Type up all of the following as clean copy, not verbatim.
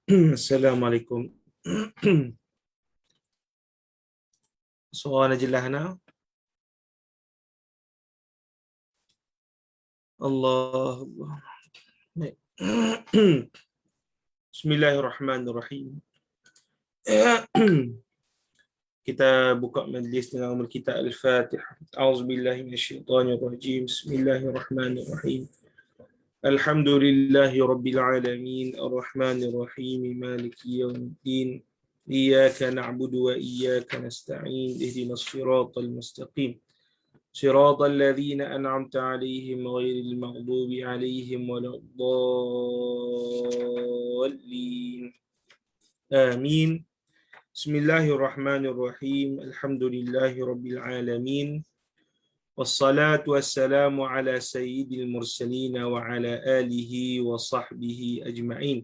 Assalamualaikum. Suara jelas nak? Allah Allah. Baik. Bismillahirrahmanirrahim. Kita buka majlis dengan umul kita Al-Fatihah. A'udzubillahi minasyaitonirrajim. Bismillahirrahmanirrahim. Alhamdulillahi rabbil alamin. Arrahmanirrahim. Maliki yaumiddin. Iyyaka na'budu wa iyyaka nasta'in. Ihdinas siratal mustaqim. صراط الذين أنعمت عليهم غير المغضوب عليهم ولا الضالين آمين. بسم الله الرحمن الرحيم. الحمد لله رب العالمين والصلاة والسلام على سيد المرسلين وعلى آله وصحبه أجمعين.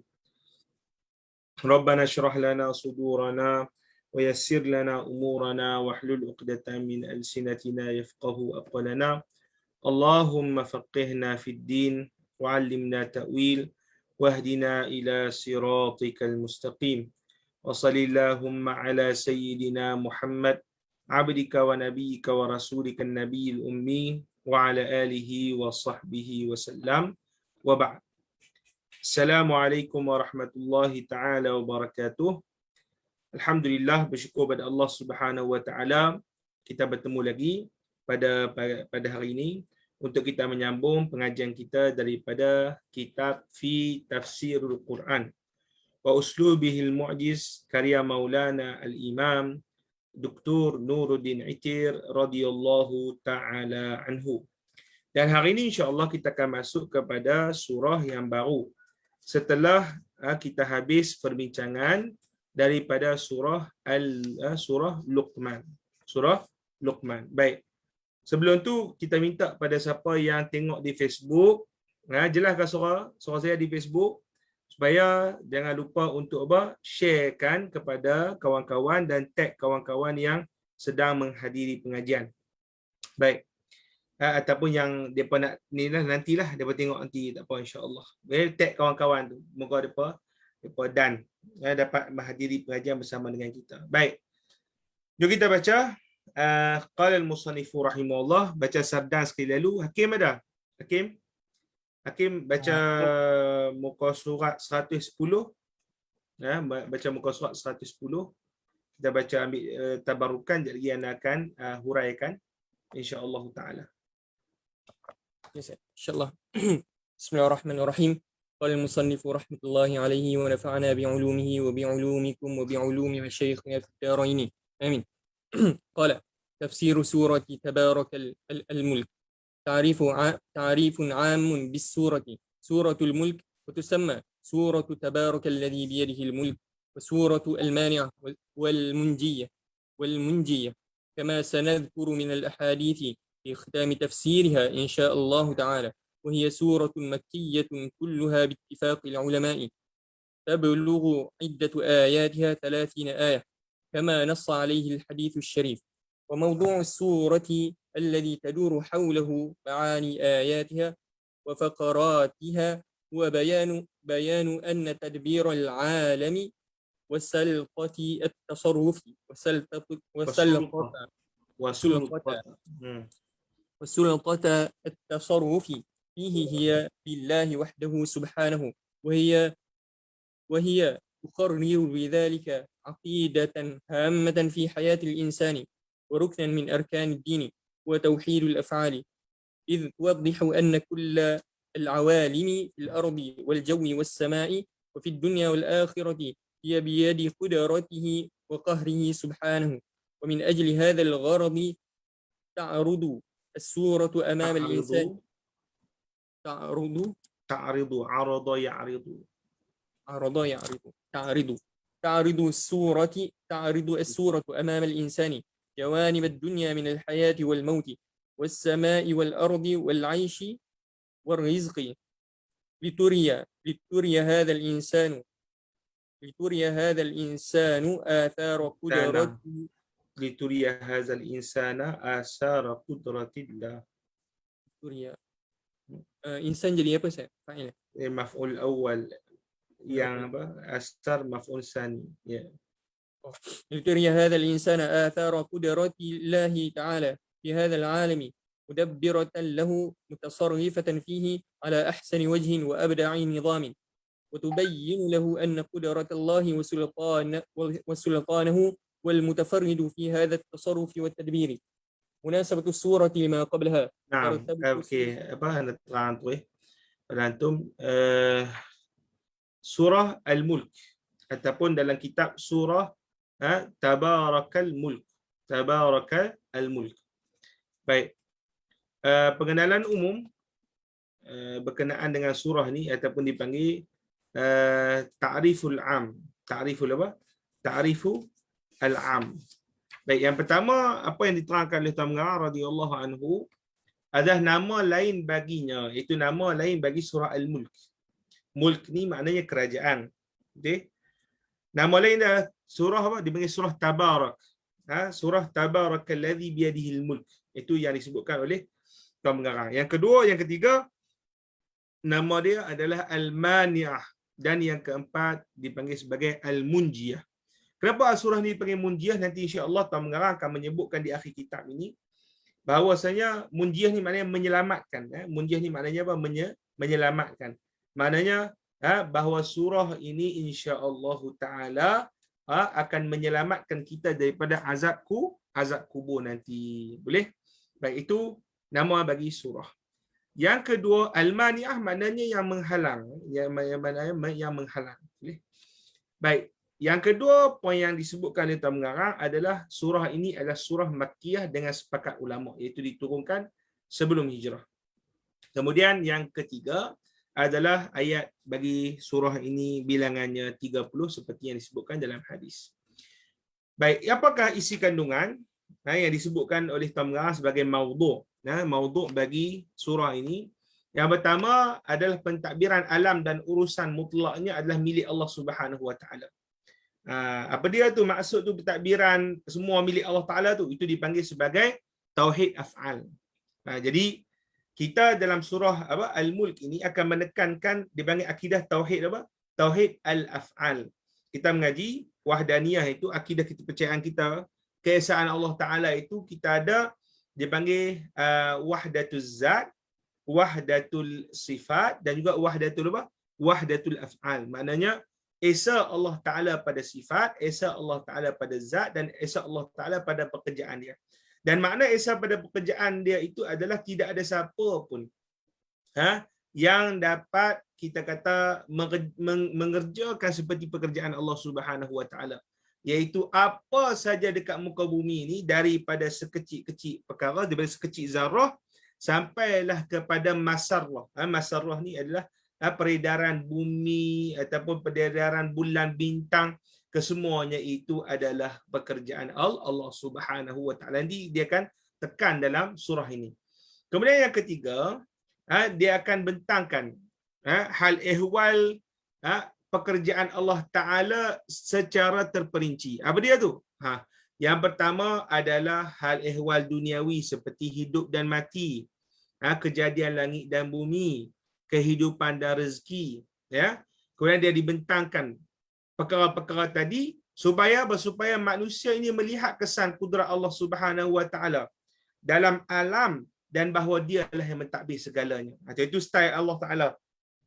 ربنا اشرح لنا صدورنا ويسر لنا أمورنا واحلل عقدة من ألسنتنا يفقه أقوالنا. اللهم فقهنا في الدين وعلمنا تأويل واهدنا إلى صراطك المستقيم. وصل اللهم على سيدنا محمد عبدك ونبيك ورسولك النبي الأمي وعلى آله وصحبه وسلم وبعد. Assalamualaikum warahmatullahi taala wabarakatuh. Alhamdulillah, bersyukur pada Allah Subhanahu wa taala, kita bertemu lagi pada hari ini untuk kita menyambung pengajian kita daripada kitab Fi Tafsirul Quran wa Uslubihil Mu'jiz karya Maulana Al-Imam Dr. Nuruddin Itir radhiyallahu taala anhu. Dan hari ini insya-Allah kita akan masuk kepada surah yang baru setelah kita habis perbincangan daripada surah Luqman. Surah Luqman. Baik. Sebelum tu kita minta pada siapa yang tengok di Facebook, jelaskan suara saya di Facebook supaya jangan lupa untuk sharekan kepada kawan-kawan dan tag kawan-kawan yang sedang menghadiri pengajian. Baik. Ataupun yang depa nak ni lah, nantilah depa tengok nanti, tak apa, insya-Allah. Boleh tag kawan-kawan tu, moga depa dan dapat menghadiri pengajian bersama dengan kita. Baik. Jom kita baca qala al-musannifu rahimahullah, baca sardan sekali lalu. Hakim ada? Hakim baca muka surat 110. Baca muka surat 110. Kita baca ambil tabarukan, jadi anda akan huraikan insya-Allah taala. InsyaAllah. Bismillahirrahmanirrahim. Qala al-musannif rahmatullahi alaihi wa nafa'ana bi'ulumihi wa bi'ulumikum wa bi'ulumi masyayikhina fid darain. Amin. Qala tafsir surati tabarak al-mulk. Ta'rifun 'amun bis-surati. Suratul mulk wa tusamma suratu tabarak alladhi bi yadihi al-mulk wa suratu al-mani'ah wal-munjiyah kama sanadhkuru min al-ahadith في ختام تفسيرها إن شاء الله تعالى. وهي سورة مكية كلها باتفاق العلماء، تبلغ عدة آياتها 30 آية كما نص عليه الحديث الشريف. وموضوع السورة الذي تدور حوله معاني آياتها وفقراتها هو بيان أن تدبير العالم والسلطة التصرف والسلطة التصرف فيه هي بالله وحده سبحانه، وهي تقرر بذلك عقيدة هامة في حياة الإنسان وركنا من أركان الدين وتوحيد الأفعال، إذ توضح أن كل العوالم في الأرض والجو والسماء وفي الدنيا والآخرة هي بيد قدرته وقهره سبحانه. ومن أجل هذا الغرض تعرض السورة أمام الإنسان. تعرض السورة أمام الإنسان جوانب الدنيا من الحياة والموت والسماء والأرض والعيش والرزق لتري هذا الإنسان آثار قدرته. لتري هذا الإنسان آثار قدرة الله. إنسان jadi apa saya? Fa'il. مفعول أول yang apa asar maf'ul sani. Ya. لتري هذا الإنسان آثار قدرة الله تعالى في هذا العالم مدبرة له متصرفة فيه على أحسن وجه وأبدع نظام وتبين له أن قدرة الله وسلطانه والمتفرد في هذا التصرف والتدبير. مناسبة السورة لما قبلها. Naam. Okey, apa anda terang tu pada antum surah Al-Mulk ataupun dalam kitab surah Tabarakal Mulk. Tabarakal Mulk. Baik. Pengenalan umum berkenaan dengan surah ni ataupun dipanggil ta'riful am. Ta'riful apa? Ta'rifu al-am. Baik, yang pertama apa yang diterangkan oleh Tuan Mengarang radhiyallahu anhu adalah nama lain baginya, iaitu nama lain bagi surah Al-Mulk. Mulk ni maknanya kerajaan. Okey. Nama lain dah surah apa? Dipanggil surah Tabarak. Surah Tabarakalladzi biyadihil mulk. Itu yang disebutkan oleh Tuan Mengarang. Yang kedua, yang ketiga, nama dia adalah Al-Mani'ah, dan yang keempat dipanggil sebagai Al-Munjiyah. Kenapa surah ni dipanggil Munjiyah? Nanti insya-Allah Tuan Mengarang akan menyebutkan di akhir kitab ini bahawasanya Munjiyah ni maknanya menyelamatkan. Munjiyah ni maknanya apa? Menyelamatkan. Maknanya bahawa surah ini insya-Allah taala akan menyelamatkan kita daripada azab kubur nanti. Boleh? Baik, itu nama bagi surah. Yang kedua, Al-Mani'ah maknanya yang menghalang, yang menghalang. Boleh? Baik. Yang kedua, poin yang disebutkan oleh Tuan Mengarang adalah surah ini adalah surah Makkiyah dengan sepakat ulama, iaitu diturunkan sebelum hijrah. Kemudian yang ketiga adalah ayat bagi surah ini bilangannya 30 seperti yang disebutkan dalam hadis. Baik, apakah isi kandungan yang disebutkan oleh Tuan Mengarang sebagai maudhu'? Maudhu' bagi surah ini, yang pertama adalah pentadbiran alam dan urusan mutlaknya adalah milik Allah Subhanahu Wa Taala. Apa dia tu maksud tu pentadbiran semua milik Allah Taala tu? Itu dipanggil sebagai tauhid af'al. Jadi kita dalam surah Al-Mulk ini akan menekankan dipanggil akidah tauhid apa? Tauhid al-af'al. Kita mengaji wahdaniyah, itu akidah kita, kepercayaan kita, keesaan Allah Taala itu kita ada dipanggil wahdatul zat, wahdatul sifat dan juga wahdatul apa? Wahdatul af'al. Maknanya esa Allah Taala pada sifat, esa Allah Taala pada zat dan esa Allah Taala pada pekerjaan dia. Dan makna esa pada pekerjaan dia itu adalah tidak ada siapa pun yang dapat kita kata mengerjakan seperti pekerjaan Allah Subhanahu Wa Taala, iaitu apa saja dekat muka bumi ini, daripada sekecil-kecil perkara, daripada sekecil zarah sampailah kepada masarrah. Masarrah ni adalah peredaran bumi ataupun peredaran bulan, bintang, kesemuanya itu adalah pekerjaan Allah Subhanahu Wa Taala. Nanti dia akan tekan dalam surah ini. Kemudian yang ketiga, dia akan bentangkan hal ehwal pekerjaan Allah Taala secara terperinci. Apa dia tu? Yang pertama adalah hal ehwal duniawi seperti hidup dan mati, kejadian langit dan bumi, kehidupan dan rezeki, ya. Kemudian dia dibentangkan perkara-perkara tadi supaya manusia ini melihat kesan kudrat Allah Subhanahu Wa Taala dalam alam dan bahawa dia adalah yang mentadbir segalanya. Itu style Allah Taala.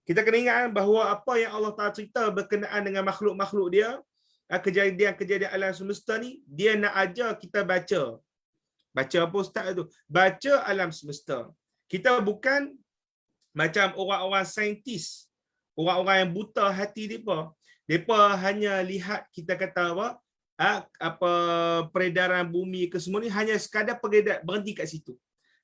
Kita kena ingat bahawa apa yang Allah Taala cerita berkenaan dengan makhluk-makhluk dia, kejadian-kejadian alam semesta ni, dia nak ajar kita baca. Baca apa ustaz tu? Baca alam semesta. Kita bukan macam orang-orang saintis, orang-orang yang buta hati mereka. Mereka hanya lihat kita kata apa peredaran bumi ke semua ni hanya sekadar berhenti kat situ.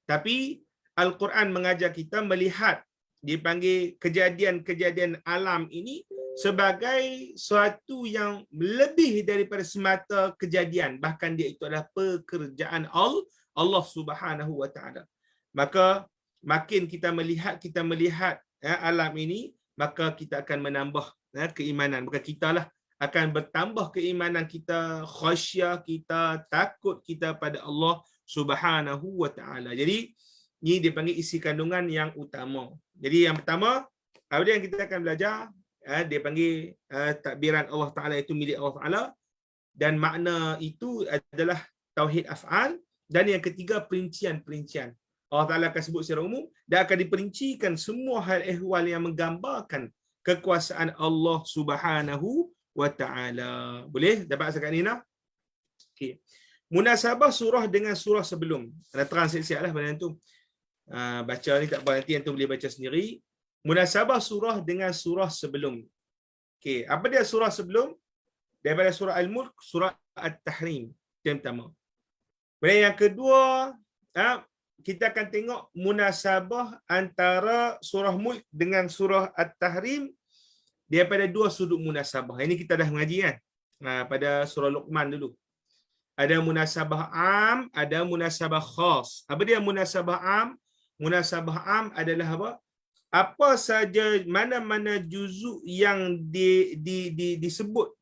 Tapi Al-Quran mengajar kita melihat dipanggil kejadian-kejadian alam ini sebagai suatu yang lebih daripada semata kejadian, bahkan dia itu adalah pekerjaan Allah Subhanahu Wa Taala. Maka makin kita melihat alam ini, maka kita akan menambah keimanan. Maka kita lah akan bertambah keimanan kita, khasyah kita, takut kita pada Allah Subhanahu Wa Taala. Jadi ini dipanggil isi kandungan yang utama. Jadi yang pertama, apa yang kita akan belajar dia panggil takbiran Allah Ta'ala itu milik Allah Ta'ala, dan makna itu adalah tauhid af'al. Dan yang ketiga, perincian-perincian. Allah Ta'ala akan sebut secara umum dan akan diperincikan semua hal ehwal yang menggambarkan kekuasaan Allah Subhanahu wa Ta'ala. Boleh dapat sekat ni nak? Okey. Munasabah surah dengan surah sebelum. Ada terang siap-siap lah benda tu. Baca ni tak apa, nanti yang tu boleh baca sendiri. Munasabah surah dengan surah sebelum. Okey, apa dia surah sebelum? Daripada surah Al-Mulk, surah At-Tahrim. Itu yang pertama. Kemudian yang kedua, kita akan tengok munasabah antara surah Mulk dengan surah At-Tahrim daripada dua sudut munasabah. Ini kita dah mengaji kan? Pada surah Luqman dulu. Ada munasabah am, ada munasabah khas. Apa dia munasabah am? Munasabah am adalah apa? Apa saja, mana-mana juzuk yang disebut,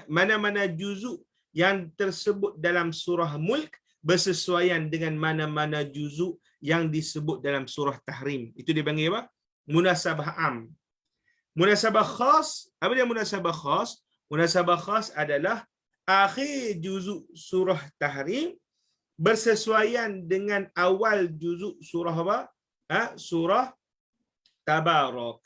mana-mana juzuk yang tersebut dalam surah Mulk bersesuaian dengan mana-mana juzuk yang disebut dalam surah Tahrim. Itu dipanggil apa? Munasabah am. Munasabah khas, apa dia munasabah khas? Munasabah khas adalah akhir juzuk surah Tahrim bersesuaian dengan awal juzuk surah apa? Surah Tabarak.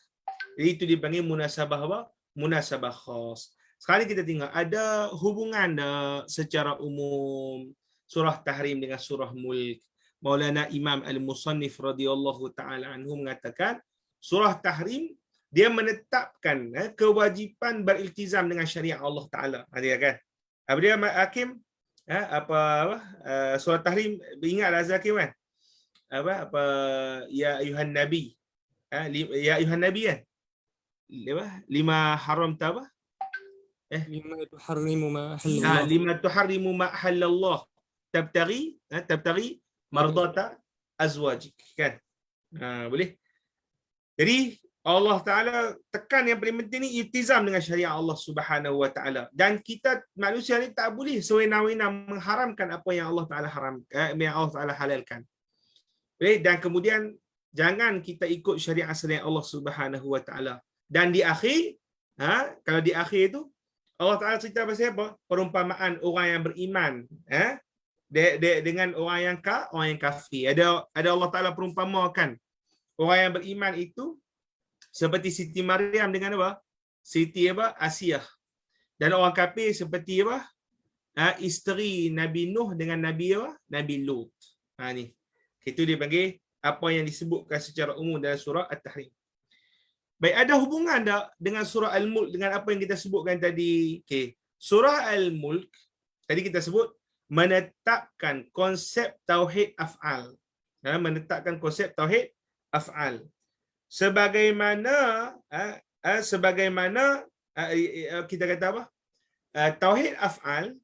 Jadi itu dipanggil munasabah apa? Munasabah khas. Sekarang kita tengok ada hubungan secara umum surah Tahrim dengan surah Mulk. Maulana Imam Al-Musannif radhiyallahu taala anhu mengatakan surah Tahrim dia menetapkan kewajipan beriltizam dengan syariat Allah Taala. Ada kan? Apa dia Hakim? Surah Tahrim, ingatlah Hakim kan? Apa ya ayuhan nabi. Ya ayuhan nabi kan? Lima haram ta apa? Lima tuharrimu ma halallah. Lima tuharrimu ma halallah. Tabtaghi mardata azwajik kan? Boleh. Jadi Allah Ta'ala tekan yang paling penting ni iltizam dengan syariat Allah Subhanahu Wa Ta'ala. Dan kita manusia ni tak boleh sewenang-wenang mengharamkan apa yang Allah Ta'ala yang Allah Ta'ala halalkan. Okay? Dan kemudian jangan kita ikut syariat selain Allah Subhanahu Wa Ta'ala. Dan di akhir, kalau di akhir tu Allah Ta'ala cerita pasal apa? Perumpamaan orang yang beriman dengan orang yang kafir. Ada Allah Ta'ala perumpamakan orang yang beriman itu seperti Siti Maryam dengan apa? Siti Asiyah. Dan orang kafir seperti apa? Isteri Nabi Nuh dengan Nabi Lut. Ni. Itu dia panggil apa yang disebutkan secara umum dalam surah At-Tahrim. Baik, ada hubungan tak dengan surah Al-Mulk dengan apa yang kita sebutkan tadi? Okey. Surah Al-Mulk tadi kita sebut menetapkan konsep tauhid af'al. Menetapkan konsep tauhid af'al. Sebagaimana kita kata apa? Tauhid af'al.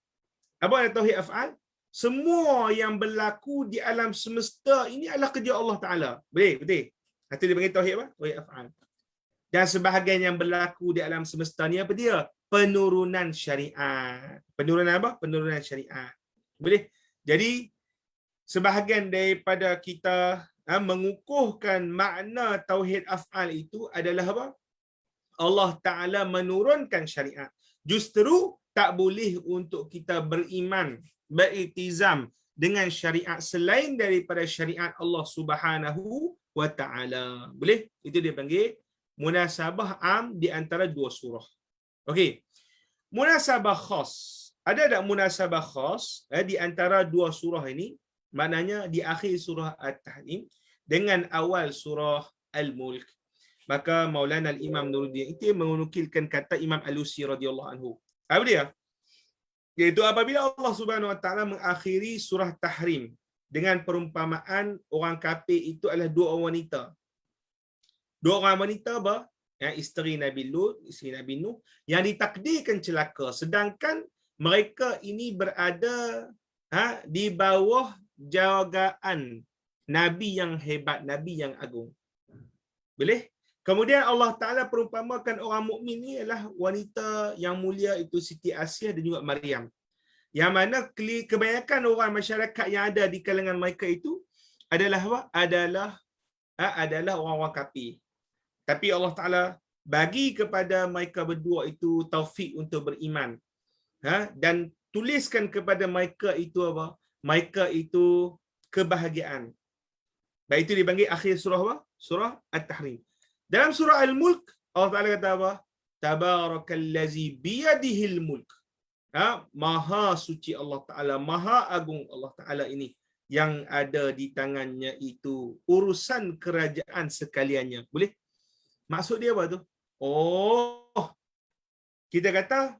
Apa ada tauhid af'al? Semua yang berlaku di alam semesta ini adalah kerja Allah Ta'ala. Betul? Itu dia panggil tauhid apa? Tauhid af'al. Dan sebahagian yang berlaku di alam semesta ni apa dia? Penurunan syariat. Penurunan apa? Penurunan syariat. Boleh? Jadi sebahagian daripada kita mengukuhkan makna tauhid af'al itu adalah apa? Allah Ta'ala menurunkan syariat. Justru tak boleh untuk kita beriman, beriltizam dengan syariat selain daripada syariat Allah Subhanahu wa Ta'ala. Boleh? Itu dia panggil munasabah am di antara dua surah. Okey. Munasabah khas. Ada tak munasabah khas di antara dua surah ini? Maknanya di akhir surah At-Tahrim dengan awal surah Al-Mulk. Maka Maulana Al-Imam Nuruddin itu menukilkan kata Imam Alusi radhiyallahu anhu. Apa dia? Iaitu apabila Allah Subhanahu wa taala mengakhiri surah Tahrim dengan perumpamaan orang kafir itu adalah dua orang wanita. Dua orang wanita apa? Isteri Nabi Lut, isteri Nabi Nuh yang ditakdirkan celaka, sedangkan mereka ini berada di bawah jagaan Nabi yang hebat, Nabi yang agung. Boleh? Kemudian Allah Ta'ala perumpamakan orang mukmin ni adalah wanita yang mulia, itu Siti Asiyah dan juga Maryam. Yang mana kebanyakan orang masyarakat yang ada di kalangan mereka itu adalah apa? Adalah orang-orang kafir. Tapi Allah Ta'ala bagi kepada mereka berdua itu taufik untuk beriman. Dan tuliskan kepada mereka itu apa? Mereka itu kebahagiaan. Baik, itu dipanggil akhir surah apa? Surah At-Tahrim. Dalam surah Al-Mulk, Allah Ta'ala kata apa? Tabarakallazi biyadihil mulk. Maha suci Allah Ta'ala, maha agung Allah Ta'ala ini, yang ada di tangannya itu urusan kerajaan sekaliannya. Boleh? Maksud dia apa tu? Oh, kita kata,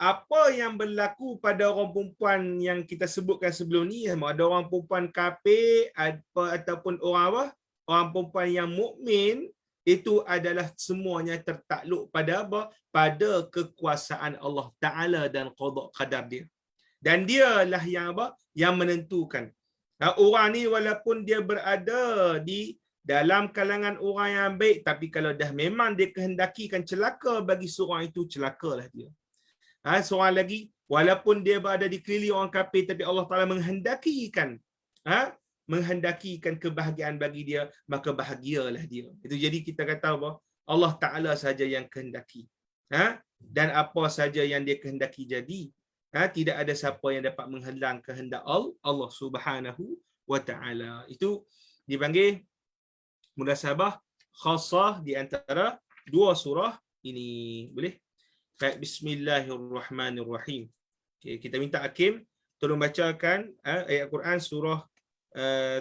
apa yang berlaku pada orang perempuan yang kita sebutkan sebelum ni, ada orang perempuan kafir ataupun orang apa? Orang perempuan yang mukmin, itu adalah semuanya tertakluk pada apa? Pada kekuasaan Allah Ta'ala dan qada qadar dia. Dan dialah yang apa? Yang menentukan. Orang ni walaupun dia berada di dalam kalangan orang yang baik, tapi kalau dah memang dia kehendakikan celaka bagi seorang itu, celakalah dia. Seorang lagi, walaupun dia berada di keliling orang kafir, tapi Allah Ta'ala menghendakikan kebahagiaan bagi dia, maka bahagialah dia. Itu jadi kita kata apa? Allah Ta'ala saja yang kehendaki. Dan apa saja yang dia kehendaki jadi. Tidak ada siapa yang dapat menghalang kehendak Allah Subhanahu wa Ta'ala. Itu dipanggil munasabah khasah di antara dua surah ini. Boleh? Baik, bismillahirrahmanirrahim. Okay, kita minta Hakim tolong bacakan ayat Quran surah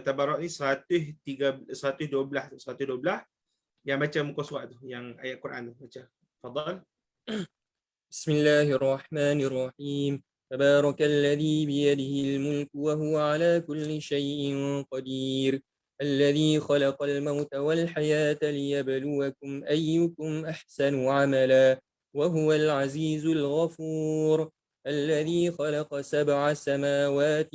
Tabarak ni 112. Yang baca muka surat tu, yang ayat Quran tu baca. Fadal. Bismillahirrahmanirrahim. Tabarakalladzi biyadihi al-mulk wa huwa ala kulli syai'in qadir. الذي خلق الموت والحياة ليبلوكم أيكم أحسن عملا وهو العزيز الغفور الذي خلق 7 سماوات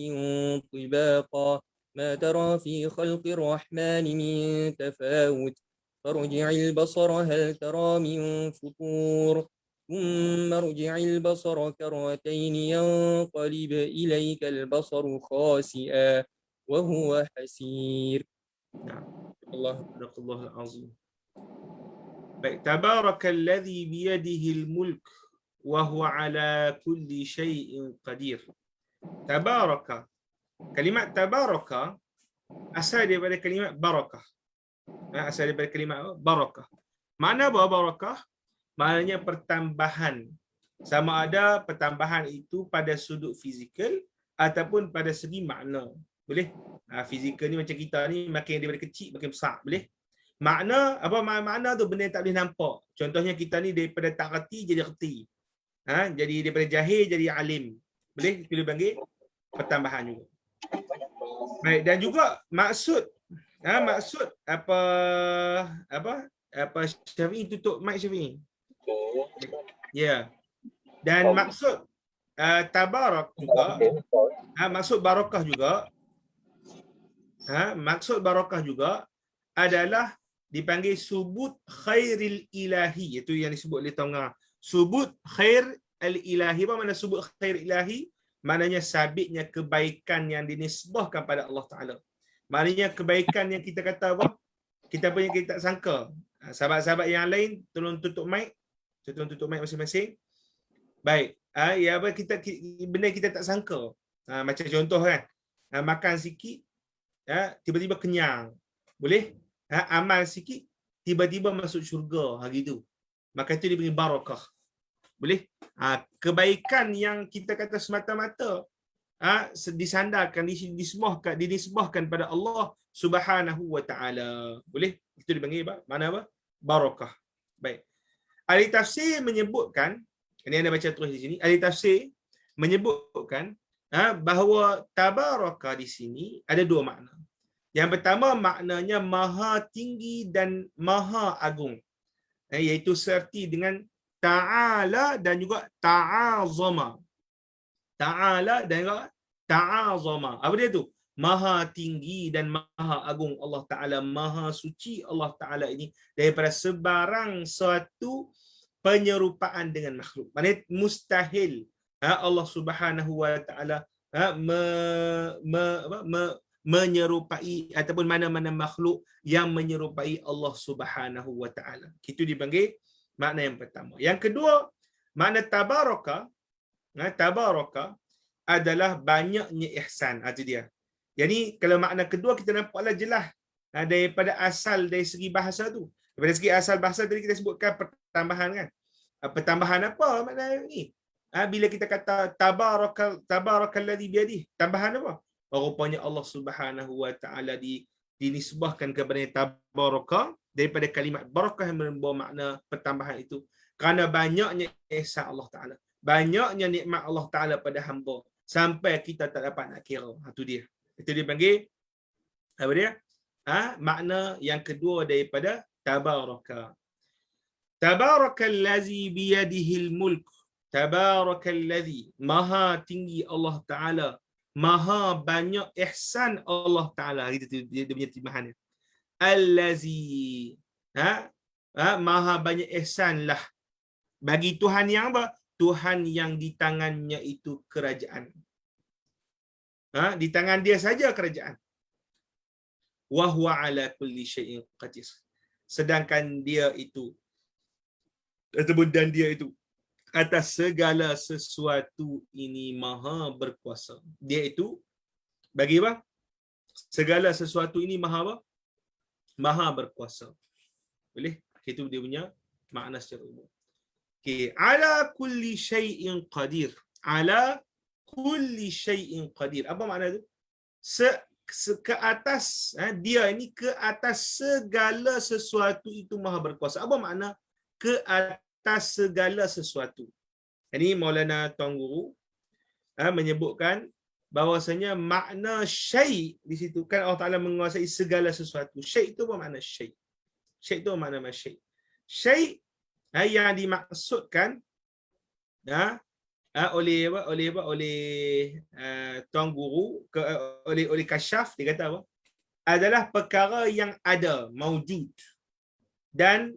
طباقا ما ترى في خلق الرحمن من تفاوت فارجع البصر هل ترى من فطور ثم ارجع البصر كرتين ينقلب إليك البصر خاسئا وهو حسير. Barakallahu azim. Baik, tabarakalladzi biyadihil mulk wa huwa ala kulli syai'in qadir. Tabaraka. Kalimat tabaraka asal daripada kalimat barakah. Asal daripada kalimat barakah. Makna apa barakah? Maknanya pertambahan. Sama ada pertambahan itu pada sudut fizikal ataupun pada segi makna. Boleh? Fizikal ni macam kita ni, makin daripada kecil makin besar. Boleh? Makna, apa makna tu? Benda yang tak boleh nampak. Contohnya kita ni daripada tak reti jadi reti. Jadi daripada jahil jadi alim. Boleh? Itu dipanggil pertambahan juga. Baik, dan juga maksud maksud apa Syafi'i, tutup mic Syafi'i. Ya. Dan maksud tabarak juga, maksud barakah juga, maksud barakah juga adalah dipanggil subut khairil ilahi. Itu yang disebut oleh Tonga. Subut khair al-ilahi. Apa makna subut khair ilahi? Maknanya sabitnya kebaikan yang dinisbahkan pada Allah Ta'ala. Maknanya kebaikan yang kita kata apa? Kita punya kita tak sangka. Sahabat-sahabat yang lain tolong tutup mic. Tolong tutup mic masing-masing. Baik. Ya apa benda kita tak sangka. Macam contoh kan. Makan sikit tiba-tiba kenyang. Boleh? Amal sikit tiba-tiba masuk syurga hari tu. Maka itu dia panggil barakah. Boleh? Kebaikan yang kita kata semata-mata disandarkan, dinisbahkan pada Allah Subhanahu wa Ta'ala. Boleh? Itu dipanggil mana apa? Barakah. Baik. Ahli tafsir menyebutkan, ini anda baca terus di sini, ahli tafsir menyebutkan bahawa tabarakah di sini ada dua makna. Yang pertama maknanya maha tinggi dan maha agung. Iaitu serti dengan ta'ala dan juga ta'azama. Ta'ala dan juga ta'azama. Apa dia tu? Maha tinggi dan maha agung Allah Ta'ala. Maha suci Allah Ta'ala ini daripada sebarang suatu penyerupaan dengan makhluk. Maksudnya mustahil Allah Subhanahu wa Ta'ala menyerupai ataupun mana-mana makhluk yang menyerupai Allah Subhanahu wa taala. Itu dipanggil makna yang pertama. Yang kedua, makna tabaraka, tabaraka adalah banyaknya ihsan. Itu dia. Jadi kalau makna kedua kita nampaklah jelas daripada asal dari segi bahasa tu. Daripada segi asal bahasa tadi kita sebutkan pertambahan kan. Pertambahan apa makna ni? Bila kita kata tabarakalladzi biadihi, tambahan apa? Rupanya Allah Subhanahu wa taala dinisbahkan kepada tabaraka daripada kalimat barakah yang membawa makna pertambahan itu. Kerana banyaknya ihsan Allah taala, banyaknya nikmat Allah taala pada hamba sampai kita tak dapat nak kira. Itu dia. Itu dia panggil apa dia? Makna yang kedua daripada tabaraka. Tabarakallazi biyadihil mulk. Tabarakallazi, maha tinggi Allah taala, maha banyak ihsan Allah taala. Itu dia punya terjemahannya. Allazi, maha banyak ihsan lah bagi Tuhan yang apa? Tuhan yang di tangannya itu kerajaan. Di tangan dia saja kerajaan. Wa huwa ala kulli syai'in qadir. Sedangkan dia itu ataupun dan dia itu atas segala sesuatu ini maha berkuasa. Dia itu bagi apa? Segala sesuatu ini maha apa? Maha berkuasa. Boleh? Itu dia punya makna secara umum. Okey, ala kulli syai'in qadir. Ala kulli syai'in qadir. Apa makna tu? Ke atas, dia ini ke atas segala sesuatu itu maha berkuasa. Apa makna ke atas segala sesuatu? Ini Maulana Tuan Guru menyebutkan bahawasanya makna syai' di situ kan Allah Taala menguasai segala sesuatu. Syai' itu apa makna syai'? Syai' itu apa makna syai'? Syai' yang dimaksudkan oleh Tuan Guru oleh Kasyaf, dia kata apa? Adalah perkara yang ada, maujud, dan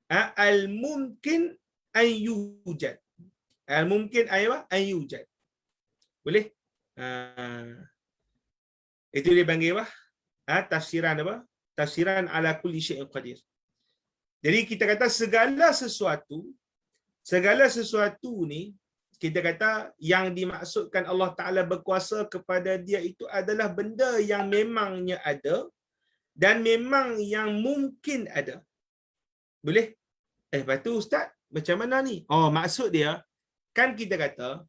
al-mumkin an yujad. Al-mumkin apa? An yujad. Boleh? Itu dia panggil apa? Tafsiran apa? Tafsiran ala kulli syai'in qadir. Jadi kita kata segala sesuatu ni, kita kata yang dimaksudkan Allah Ta'ala berkuasa kepada dia itu adalah benda yang memangnya ada dan memang yang mungkin ada. Boleh? Lepas tu Ustaz, macam mana ni? Maksud dia, kan kita kata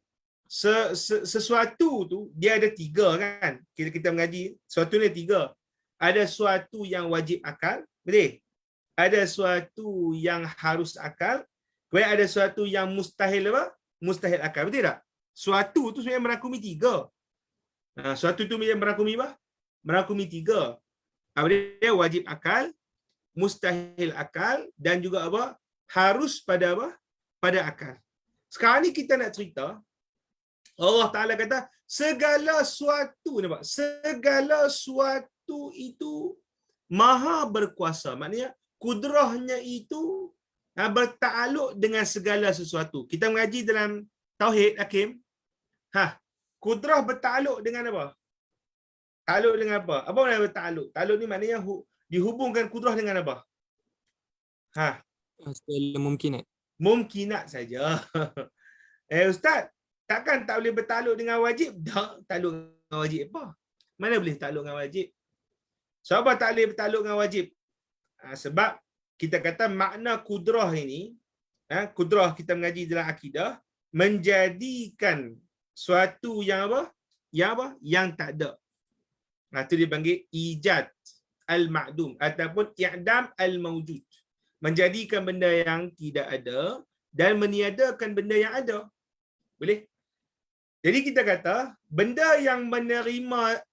sesuatu tu dia ada tiga kan? Kita mengaji, sesuatu ni tiga. Ada sesuatu yang wajib akal, boleh? Ada sesuatu yang harus akal, kemudian ada sesuatu yang mustahil apa? Mustahil akal, betul tak? Suatu tu sebenarnya merangkumi tiga. Suatu tu merangkumi apa? Merangkumi tiga. Apa dia? Wajib akal, mustahil akal, dan juga apa? Harus pada apa? Pada akal. Sekarang ni kita nak cerita, Allah Ta'ala kata, segala suatu, nampak? Segala suatu itu maha berkuasa. Maknanya, kudrahnya itu bertakluk dengan segala sesuatu. Kita mengaji dalam Tauhid, Hakim. Kudrah bertakluk dengan apa? Takluk dengan apa? Apa makna bertakluk? Takluk ni maknanya dihubungkan kudrah dengan apa? Segala mungkinat. Mungkinat saja. Ustaz, takkan tak boleh bertakluk dengan wajib? Tak, takluk dengan wajib apa? Mana boleh takluk dengan wajib? Sebab tak boleh bertakluk dengan wajib? Sebab kita kata makna kudrah ini, kudrah kita mengaji dalam akidah, menjadikan suatu yang apa? Yang tak ada. Itu dipanggil ijad al-ma'dum ataupun i'dam al-mawjud. Menjadikan benda yang tidak ada dan meniadakan benda yang ada. Boleh? Jadi kita kata benda yang menerima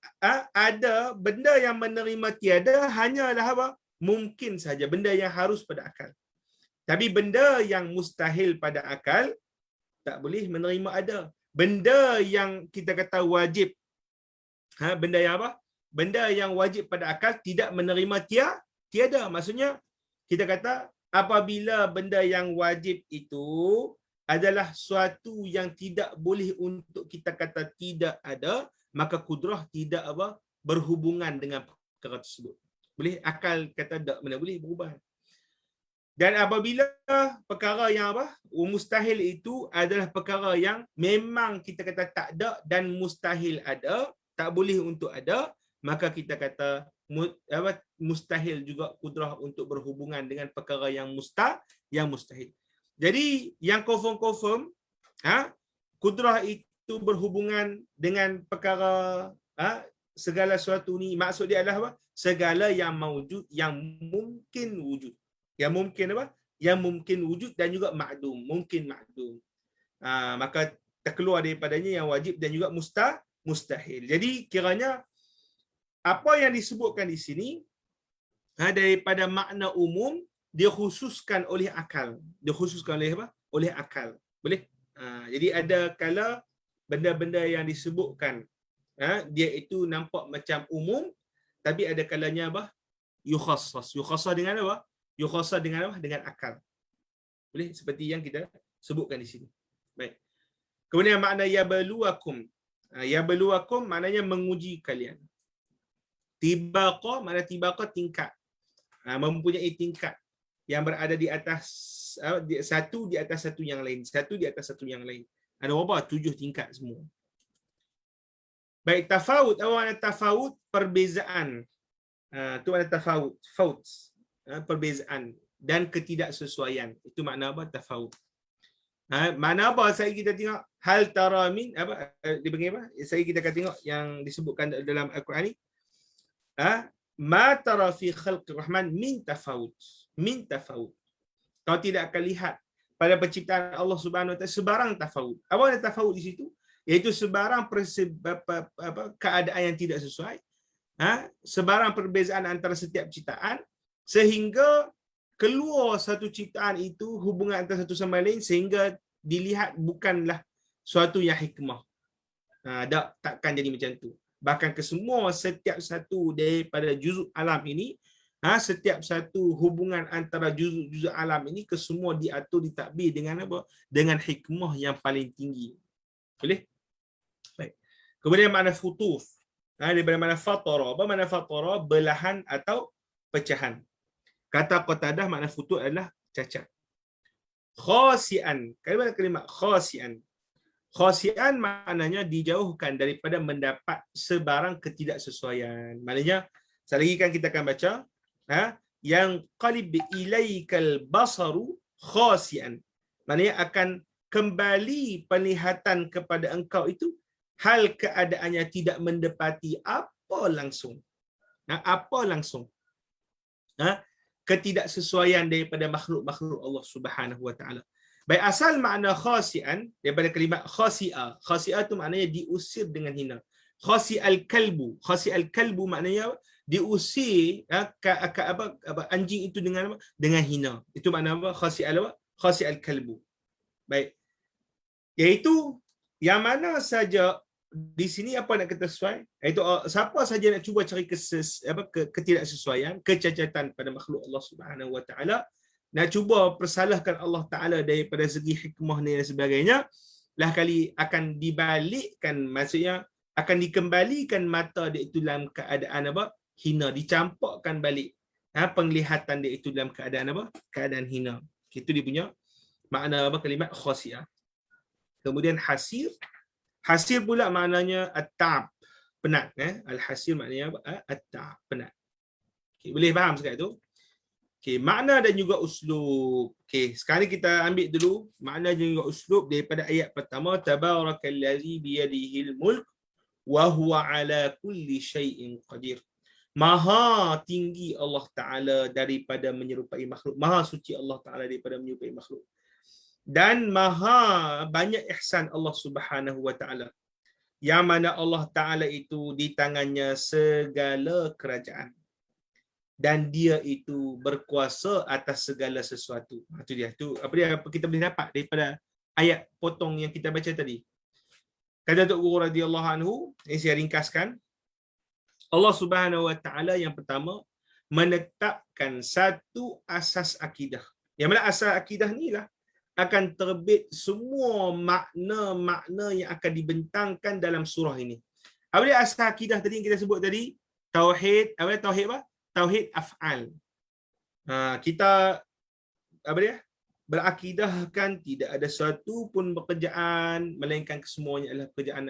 ada, benda yang menerima tiada hanyalah apa? Mungkin saja, benda yang harus pada akal. Tapi benda yang mustahil pada akal tak boleh menerima ada. Benda yang kita kata wajib, benda yang apa? Benda yang wajib pada akal tidak menerima tiada. Maksudnya kita kata apabila benda yang wajib itu adalah suatu yang tidak boleh untuk kita kata tidak ada, maka kudrah tidak apa? berhubungan dengan perkara tersebut. Boleh akal kata tak, mana boleh berubah. Dan apabila perkara yang mustahil itu adalah perkara yang memang kita kata tak ada dan mustahil ada, tak boleh untuk ada, maka kita kata mustahil juga kudrah untuk berhubungan dengan perkara yang mustahil. Jadi yang confirm kudrah itu berhubungan dengan perkara segala sesuatu ni, maksud dia adalah apa? Segala yang mawjud, yang mungkin wujud. Yang mungkin Yang mungkin wujud dan juga ma'dum, mungkin ma'dum. Maka terkeluar daripadanya yang wajib dan juga mustahil. Jadi kiranya apa yang disebutkan di sini daripada makna umum dikhususkan oleh akal. Dikhususkan oleh apa? Oleh akal. Boleh? Jadi ada kala benda-benda yang disebutkan dia itu nampak macam umum, tapi ada kalanya yukhassas. Yukhassas dengan apa? Yukhassas dengan apa? Dengan akal. Boleh? Seperti yang kita sebutkan di sini. Baik. Kemudian makna yabluwakum. Yabluwakum maknanya menguji kalian. Tibaqa makna tibaqa tingkat. Mempunyai tingkat yang berada di atas satu di atas satu yang lain, satu di atas satu yang lain. Ada berapa? 7 tingkat semua. Baik, tafawut. Apa makna tafawut? Perbezaan. Itu makna tafawut. Fauts. Perbezaan dan ketidaksesuaian. Itu makna apa? Tafawut. Mana apa saya kita tengok hal tara min apa dia panggil apa? Saya kita akan tengok yang disebutkan dalam Al-Quran ni. Ma tara fi khalqir rahman min tafawut. Min tafawut. Kau tidak akan lihat pada penciptaan Allah Subhanahu Wa Taala sebarang tafawut. Apa ada tafawut di situ? Iaitu sebarang keadaan yang tidak sesuai. Sebarang perbezaan antara setiap ciptaan sehingga keluar satu ciptaan itu hubungan antara satu sama lain sehingga dilihat bukanlah suatu yang hikmah. Takkan jadi macam tu. Bahkan kesemua setiap satu daripada juzuk alam ini, setiap satu hubungan antara juzuk alam ini kesemua diatur, ditadbir dengan apa? Dengan hikmah yang paling tinggi. Boleh? Baik. Kemudian makna futuf. Daripada makna fatara. Apa makna fatara? Belahan atau pecahan. Kata Qatadah makna futuf adalah cacat. Khasian. Kalimat khasian. Khasian maknanya dijauhkan daripada mendapat sebarang ketidaksesuaian. Maknanya, sekali lagi kan kita akan baca, yang qalib ilaikal basaru khasian. Maknanya akan kembali penglihatan kepada engkau itu hal keadaannya tidak mendapati apa langsung. Apa langsung. Ketidaksesuaian daripada makhluk-makhluk Allah Subhanahu Wa Taala. Baik, asal makna khasian daripada kalimat khasi'a. Khasi'a tu maknanya diusir dengan hina. Khasi'al kalbu. Khasi'al kalbu maknanya diusir anjing itu dengan apa? Dengan hina. Itu makna apa? Khasi'al apa? Khasi'al kalbu. Baik. Iaitu yang mana saja di sini apa nak kita sesuai? Iaitu siapa saja nak cuba cari ketidaksesuaian, kecacatan pada makhluk Allah Subhanahu Wa Taala, nak cuba persalahkan Allah Ta'ala daripada segi hikmah ni dan sebagainya, lah kali akan dibalikkan, maksudnya akan dikembalikan mata dia itu dalam keadaan apa? Hina, dicampakkan balik penglihatan dia itu dalam keadaan apa? Keadaan hina. Itu dia punya makna apa? Kalimat khasi'ah. Kemudian hasir. Hasir pula maknanya at-ta'ab, penat. Al-hasir maknanya apa? At-ta'ab, penat. Okay, boleh faham sekarang tu? Okay, makna dan juga uslub. Okay, sekarang kita ambil dulu makna dan juga uslub daripada ayat pertama. Tabarakallazi biyadihil mulk wa huwa ala kulli syai'in qadir. Maha tinggi Allah Ta'ala daripada menyerupai makhluk. Maha suci Allah Ta'ala daripada menyerupai makhluk. Dan maha banyak ihsan Allah Subhanahu Wa Ta'ala. Yang mana Allah Ta'ala itu di tangannya segala kerajaan. Dan dia itu berkuasa atas segala sesuatu. Itu dia. Itu apa kita boleh dapat daripada ayat potong yang kita baca tadi. Kata Tok Guru radhiyallahu anhu, ini saya ringkaskan. Allah Subhanahu Wa Ta'ala yang pertama menetapkan satu asas akidah. Yang mana asas akidah ni lah akan terbit semua makna-makna yang akan dibentangkan dalam surah ini. Apa dia asal akidah tadi yang kita sebut tadi? Tauhid, apa dia? Tauhid apa? Tauhid af'al. Kita apa dia? Berakidahkan tidak ada suatu pun pekerjaan melainkan kesemuanya adalah pekerjaan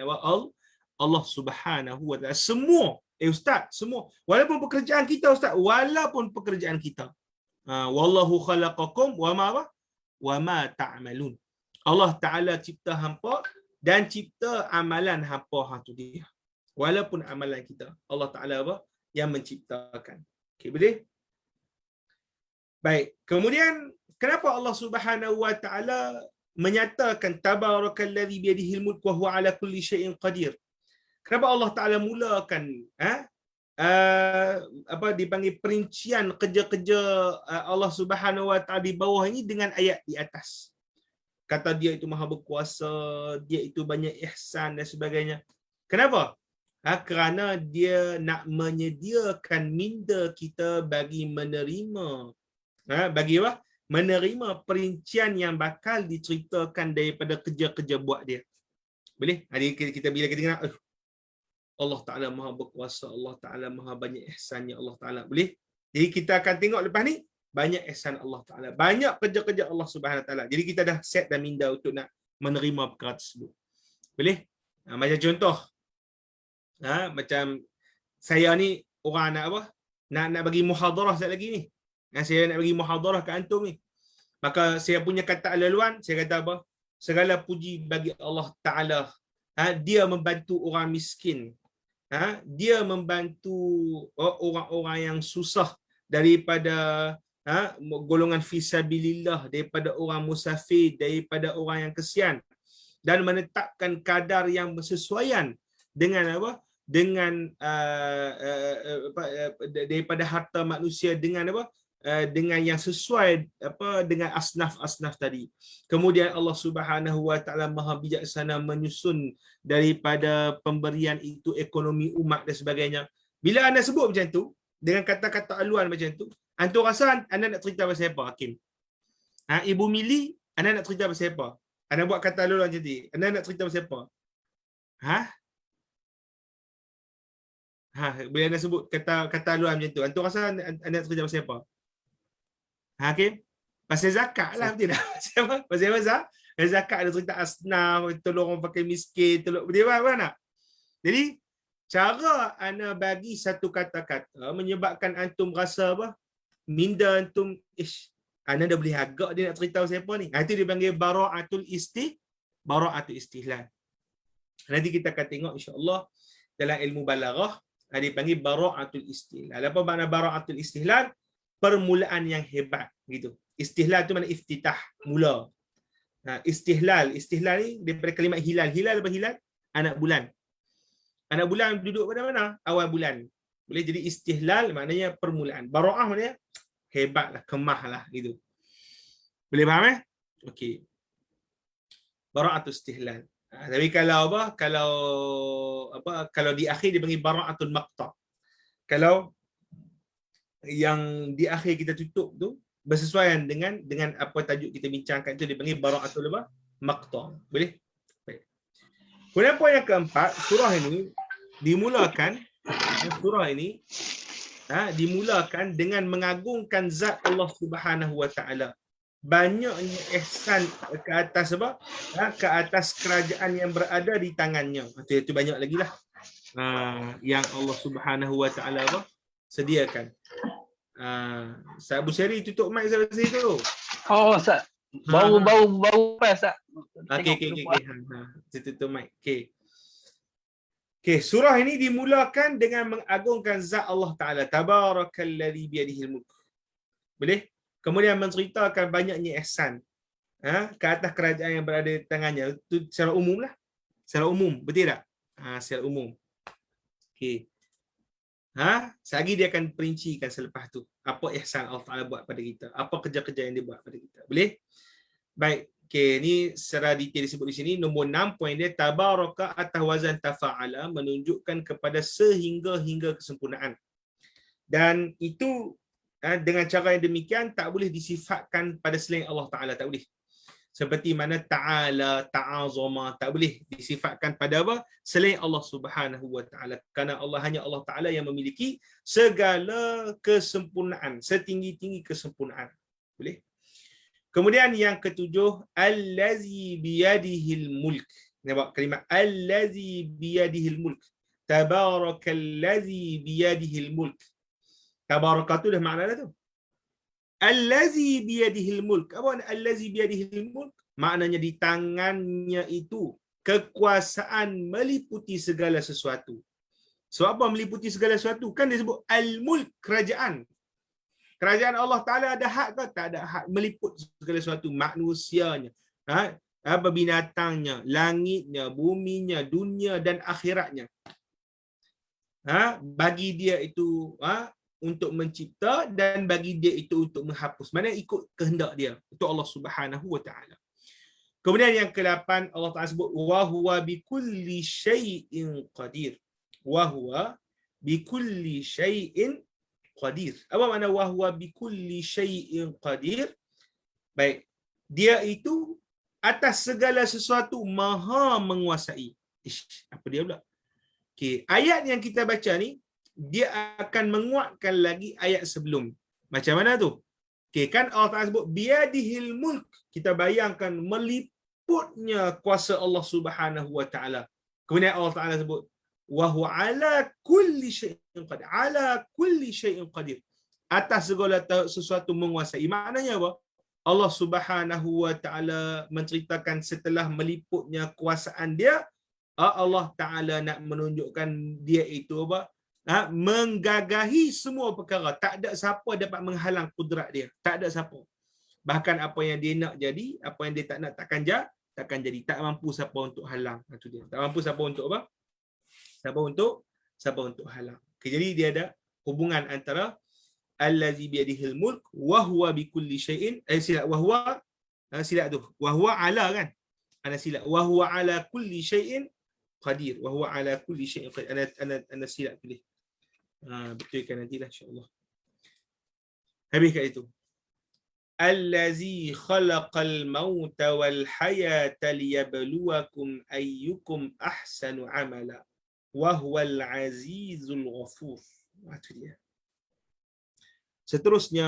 Allah Subhanahu wa taala. Semua, ustaz, semua. Walaupun pekerjaan kita ustaz, walaupun pekerjaan kita. Wallahu khalaqakum wa ma ta'malun. Allah Taala cipta hampa dan cipta amalan hampa tu dia. Walaupun amalan kita, Allah Taala apa? Yang menciptakan. Okey, boleh? Baik. Kemudian kenapa Allah Subhanahu wa taala menyatakan tabarakallazi biyadihil mulk wa huwa ala kulli syai'in qadir? Kenapa Allah Taala mulakan apa dipanggil perincian kerja-kerja Allah Subhanahu wa taala di bawah ini dengan ayat di atas? Kata dia itu maha berkuasa, dia itu banyak ihsan dan sebagainya. Kenapa? Kerana dia nak menyediakan minda kita bagi menerima bagi apa? Menerima perincian yang bakal diceritakan daripada kerja-kerja buat dia. Boleh? Hari kita bila kita kenal, Allah Ta'ala maha berkuasa, Allah Ta'ala maha banyak ihsannya Allah Ta'ala. Boleh? Jadi kita akan tengok lepas ni, banyak ihsan Allah Ta'ala. Banyak kerja-kerja Allah Subhanahu Wa Ta'ala. Jadi kita dah set dah minda untuk nak menerima perkara tersebut. Boleh? Macam contoh, macam saya ni orang nak apa? Nak bagi muhadarah sekali lagi ni. Saya nak bagi muhadarah ke antum ni. Maka saya punya kata laluan, saya kata apa? Segala puji bagi Allah Ta'ala. Dia membantu orang miskin. Dia membantu orang-orang yang susah daripada golongan fisabilillah, daripada orang musafir, daripada orang yang kesian, dan menetapkan kadar yang bersesuaian dengan apa? Dengan daripada harta manusia dengan apa? Dengan yang sesuai apa dengan asnaf-asnaf tadi. Kemudian Allah Subhanahu wa taala maha bijaksana menyusun daripada pemberian itu ekonomi umat dan sebagainya. Bila anda sebut macam tu dengan kata-kata aluan macam tu, antum rasa anda nak cerita pasal apa, Hakim? Ibu Mili, anda nak cerita pasal apa? Anda buat kata aluan macam tu, anda nak cerita pasal apa? Bila anda sebut kata aluan macam tu, antum rasa anda nak cerita pasal apa? Hakim? Pasal zakat lah, betul tak? Pasal apa? Zakat ada cerita asnaf, tolong orang pakai miskin, tolong, betul apa nak? Jadi, cara anda bagi satu kata-kata menyebabkan antum rasa apa? Minda antum, anda dah boleh agak dia nak cerita pasal apa ni? Itu dia panggil bara'atul istihlal. Nanti kita akan tengok insya-Allah dalam ilmu balaghah, dia panggil bara'atul istihlal. Apa makna bara'atul istihlal? Permulaan yang hebat gitu. Istihlal tu makna iftitah, mula. Istihlal ni daripada kalimat hilal. Hilal apa hilal? Anak bulan. Anak bulan duduk pada mana? Awal bulan. Boleh jadi istihlal maknanya permulaan. Bara'ah maknanya hebatlah, kemahlah gitu. Boleh faham Okey. Bara'atul istihlal. Tapi kalau apa? Kalau di akhir dia panggil bara'atul maqta. Kalau yang di akhir kita tutup tu bersesuaian dengan apa tajuk kita bincangkan, itu dipanggil bara'atul maqta. Boleh? Baik. Kemudian poin yang keempat, surah ini dimulakan dengan mengagungkan zat Allah Subhanahu wa taala. Banyaknya ihsan ke atas apa? Ke atas kerajaan yang berada di tangannya. Itu banyak lagi lah. Yang Allah Subhanahu wa taala apa? Sediakan. Ustaz Abu Syari tutup mic saya tu. Oh Ustaz. Baru pas Ustaz. Okey. Tutup mic. Okey, surah ini dimulakan dengan mengagungkan zat Allah Taala. Tabarakalladzi biyadihil mulk. Boleh? Kemudian menceritakan banyaknya ihsan ke atas kerajaan yang berada di tangannya. Itu secara umum lah. Secara umum, betul tak? Secara umum. Okey. Selagi dia akan perincikan selepas tu apa ihsan Allah Taala buat pada kita, apa kerja-kerja yang dia buat pada kita. Boleh? Baik. Okey, ni secara detail disebut di sini. Nombor 6 poin dia, tabaraka atas wazan tafa'ala, menunjukkan kepada sehingga kesempurnaan. Dan itu dengan cara yang demikian tak boleh disifatkan pada selain Allah Taala, tak boleh. Seperti mana ta'ala, ta'azama, tak boleh disifatkan pada apa? Selain Allah Subhanahu wa taala. Kerana hanya Allah Taala yang memiliki segala kesempurnaan, setinggi-tinggi kesempurnaan. Boleh? Kemudian yang ketujuh, allazi biyadihil mulk. Nampak kalimat allazi biyadihil mulk. Tabarakallazi biyadihil mulk. Tabaraka tu dah makna dah tu. Allazi biyadihil mulk. Apa makna allazi biyadihil mulk? Maknanya di tangannya itu kekuasaan meliputi segala sesuatu. So apa meliputi segala sesuatu? Kan dia sebut al-mulk, kerajaan. Kerajaan Allah Ta'ala ada hak ke? Tak ada hak. Meliput segala sesuatu. Manusianya, apa binatangnya, langitnya, buminya, dunia dan akhiratnya. Bagi dia itu untuk mencipta dan bagi dia itu untuk menghapus. Mana ikut kehendak dia. Itu Allah Subhanahu wa taala. Kemudian yang ke-8 Allah Taala sebut wa huwa bikulli syai'in qadir. Wa huwa bikulli syai'in qadir. Apa makna wa huwa bikulli syai'in qadir? Baik. Dia itu atas segala sesuatu maha menguasai. Apa dia pula? Okey, ayat yang kita baca ni dia akan menguatkan lagi ayat sebelum. Macam mana tu? Okey, kan Allah Taala sebut biadihil mulk. Kita bayangkan meliputnya kuasa Allah Subhanahu wa taala. Kemudian Allah Taala sebut wa huwa ala kulli syai'in qadir. Ala kulli syai'in qadir. Atas segala sesuatu menguasai. Maknanya apa? Allah Subhanahu wa taala menceritakan setelah meliputnya kuasaan dia, Allah Ta'ala nak menunjukkan dia itu apa? Menggagahi semua perkara. Tak ada siapa dapat menghalang kudrat dia. Tak ada siapa. Bahkan apa yang dia nak jadi, apa yang dia tak nak takkan jadi. Tak mampu siapa untuk halang. Itu dia. Tak mampu siapa untuk apa? Siapa untuk halang. Okay, jadi dia ada hubungan antara allazi biyadihil mulk wa huwa bikulli syai'in silap wa huwa silap tu. Wa huwa ala kan? Ana silap. Wa huwa ala kulli syai'in qadir. Wa huwa ala kulli syai'in qadir. Ana silap pilih. Betulkan nantilah insya-Allah. Habis kat itu. Allazi khalaqal mauta wal hayata liyabluwakum ayyukum ahsanu amala wa huwal azizul ghafur. Itu dia. Seterusnya,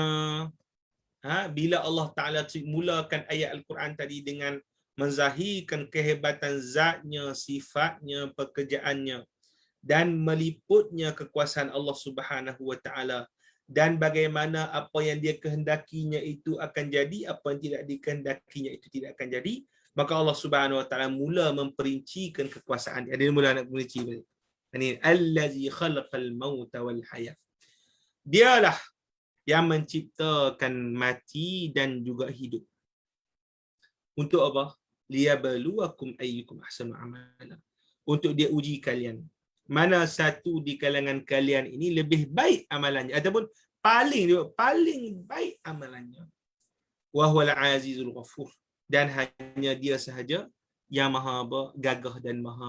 bila Allah Ta'ala mulakan ayat Al-Quran tadi dengan menzahirkan kehebatan zatnya, sifatnya, pekerjaannya dan meliputnya kekuasaan Allah Subhanahu wa taala dan bagaimana apa yang dia kehendakinya itu akan jadi, apa yang tidak dikehendakinya itu tidak akan jadi, maka Allah Subhanahu wa taala mula memperincikan kekuasaan dia. Dia mula nak memperinci balik. Ini allazi khalaqal mauta wal hayat. Dialah yang menciptakan mati dan juga hidup. Untuk apa? Liyabluwakum ayyukum ahsanu amala. Untuk dia uji kalian. Mana satu di kalangan kalian ini lebih baik amalannya ataupun paling baik amalannya. Wa huwal azizul ghafur. Dan hanya dia sahaja yang maha gagah dan maha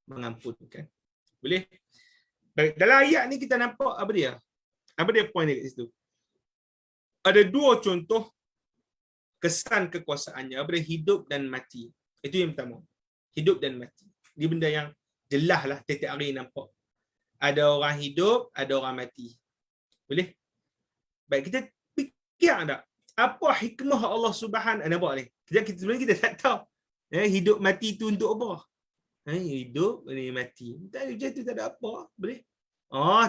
mengampunkan. Boleh? Baik, dalam ayat ni kita nampak apa dia? Apa dia point dia kat situ? Ada dua contoh kesan kekuasaannya, apa dia? Hidup dan mati. Itu yang pertama. Hidup dan mati. Dia benda yang jelas lah tiap-tiap hari nampak. Ada orang hidup, ada orang mati. Boleh? Baik, kita fikir tak? Apa hikmah Allah Subhanahu nampak ni? Sebenarnya kita tak tahu. Hidup mati tu untuk apa? Hidup ni mati. Macam tu tak ada apa. Boleh?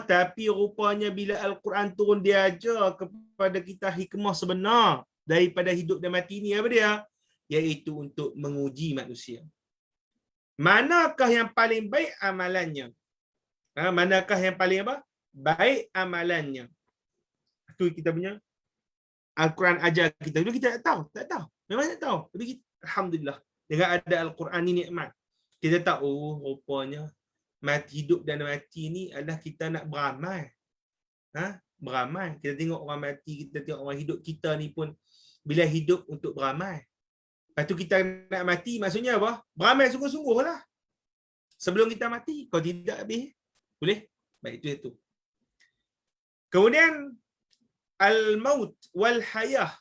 Tapi rupanya bila Al-Quran turun dia ajar kepada kita hikmah sebenar daripada hidup dan mati ni, apa dia? Iaitu untuk menguji manusia. Manakah yang paling baik amalannya? Manakah yang paling apa? Baik amalannya. Itu kita punya Al-Quran ajar kita. Dulu kita tak tahu. Memang tak tahu. Tapi kita, alhamdulillah, dengan ada Al-Quran ni nikmat. Kita tahu rupanya mati, hidup dan mati ni adalah kita nak beramal. Beramal. Kita tengok orang mati, kita tengok orang hidup. Kita ni pun bila hidup untuk beramal. Lepas tu kita nak mati, maksudnya apa? Beramal sungguh-sungguh lah. Sebelum kita mati. Kalau tidak habis. Boleh? Baik, itu. Kemudian al-maut wal hayah.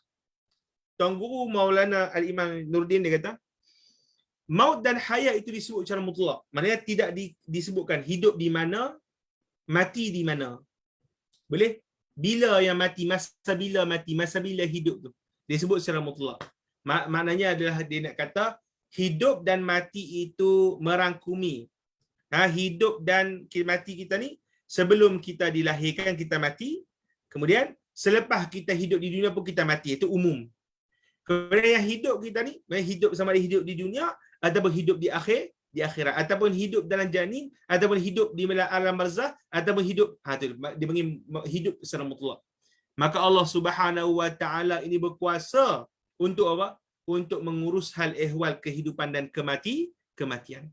Tuan Guru Maulana Al-Imam Nuruddin dia kata, maut dan hayat itu disebut secara mutlak. Maknanya tidak disebutkan hidup di mana, mati di mana. Boleh? Bila yang mati, masa bila hidup tu. Disebut secara mutlak. Maknanya adalah dia nak kata hidup dan mati itu merangkumi. Hidup dan mati kita ni, sebelum kita dilahirkan kita mati, kemudian selepas kita hidup di dunia pun kita mati. Itu umum. Kemudian yang hidup kita ni, hidup sama ada hidup di dunia ataupun hidup di akhirat, ataupun hidup dalam janin, ataupun hidup di alam barzakh, ataupun hidup tu dia panggil hidup secara mutlak. Maka Allah Subhanahu wa taala ini berkuasa untuk apa? Untuk mengurus hal ehwal kehidupan dan kematian.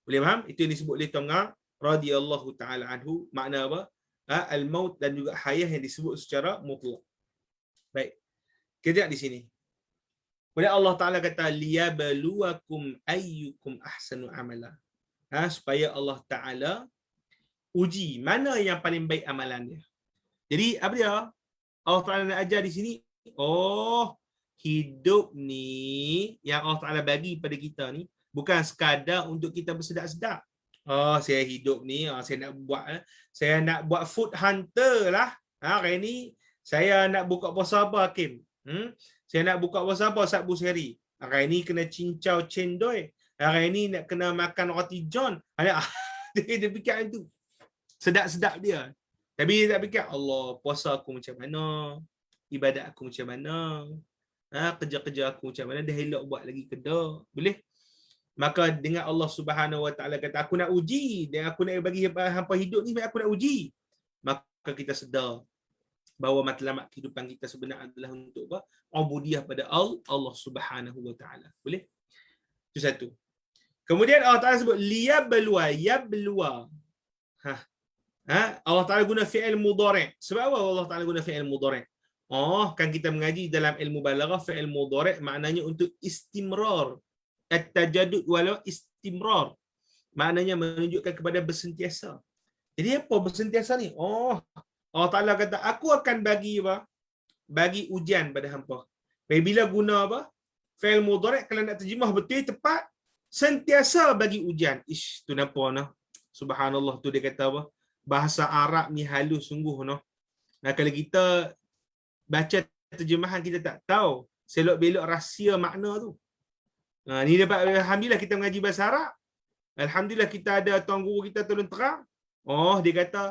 Boleh faham? Itu yang disebut oleh Tuan radhiyallahu taala anhu. Makna apa? Al-maut dan juga hayah yang disebut secara mutlak. Baik. Kita lihat di sini. Kemudian Allah Ta'ala kata, liyabluwakum ayyukum ahsanu amala. Supaya Allah Ta'ala uji mana yang paling baik amalan dia. Jadi, apa dia? Allah Ta'ala nak ajar di sini, hidup ni yang Allah Ta'ala bagi pada kita ni, bukan sekadar untuk kita bersedap-sedap. Saya hidup ni, saya nak buat food hunter lah. Hari ni, saya nak buka puasa apa, Hakim? Saya nak buka puasa apa, Ustaz Busiri? Hari ni kena cincau cendol. Hari ni nak kena makan roti john. Dia fikir itu. Sedap-sedap dia. Tapi dia tak fikir, Allah, puasa aku macam mana? Ibadat aku macam mana? Kerja-kerja aku macam mana? Dah elok buat lagi ke tak? Boleh? Maka dengan Allah Subhanahu wa taala kata, aku nak uji. Dan aku nak bagi hampa hidup ni, aku nak uji. Maka kita sedar bahawa matlamat kehidupan kita sebenarnya adalah untuk apa? Ubudiyah pada Allah Subhanahu wa taala. Boleh? Itu satu. Kemudian Allah Taala sebut liyabluwa, yabluwa. Allah Taala guna fi'il mudhari'. Sebab apa Allah Taala guna fi'il mudhari'? Kan kita mengaji dalam ilmu balaghah, fi'il mudhari' maknanya untuk istimrar. At-tajaddud walau istimrar. Maknanya menunjukkan kepada bersentiasa. Jadi apa bersentiasa ni? Allah Ta'ala kata, aku akan bagi apa? Bagi ujian pada hampa. Bila guna apa? Fi'il mudhari', kalau nak terjemah betul, tepat, sentiasa bagi ujian. Tu nampak noh. Subhanallah, tu dia kata apa? Bahasa Arab ni halus sungguh noh. Kalau kita baca terjemahan, kita tak tahu selok-belok rahsia makna tu. Ni dapat, alhamdulillah kita mengaji bahasa Arab. Alhamdulillah kita ada tuan guru kita tolong terang. Dia kata,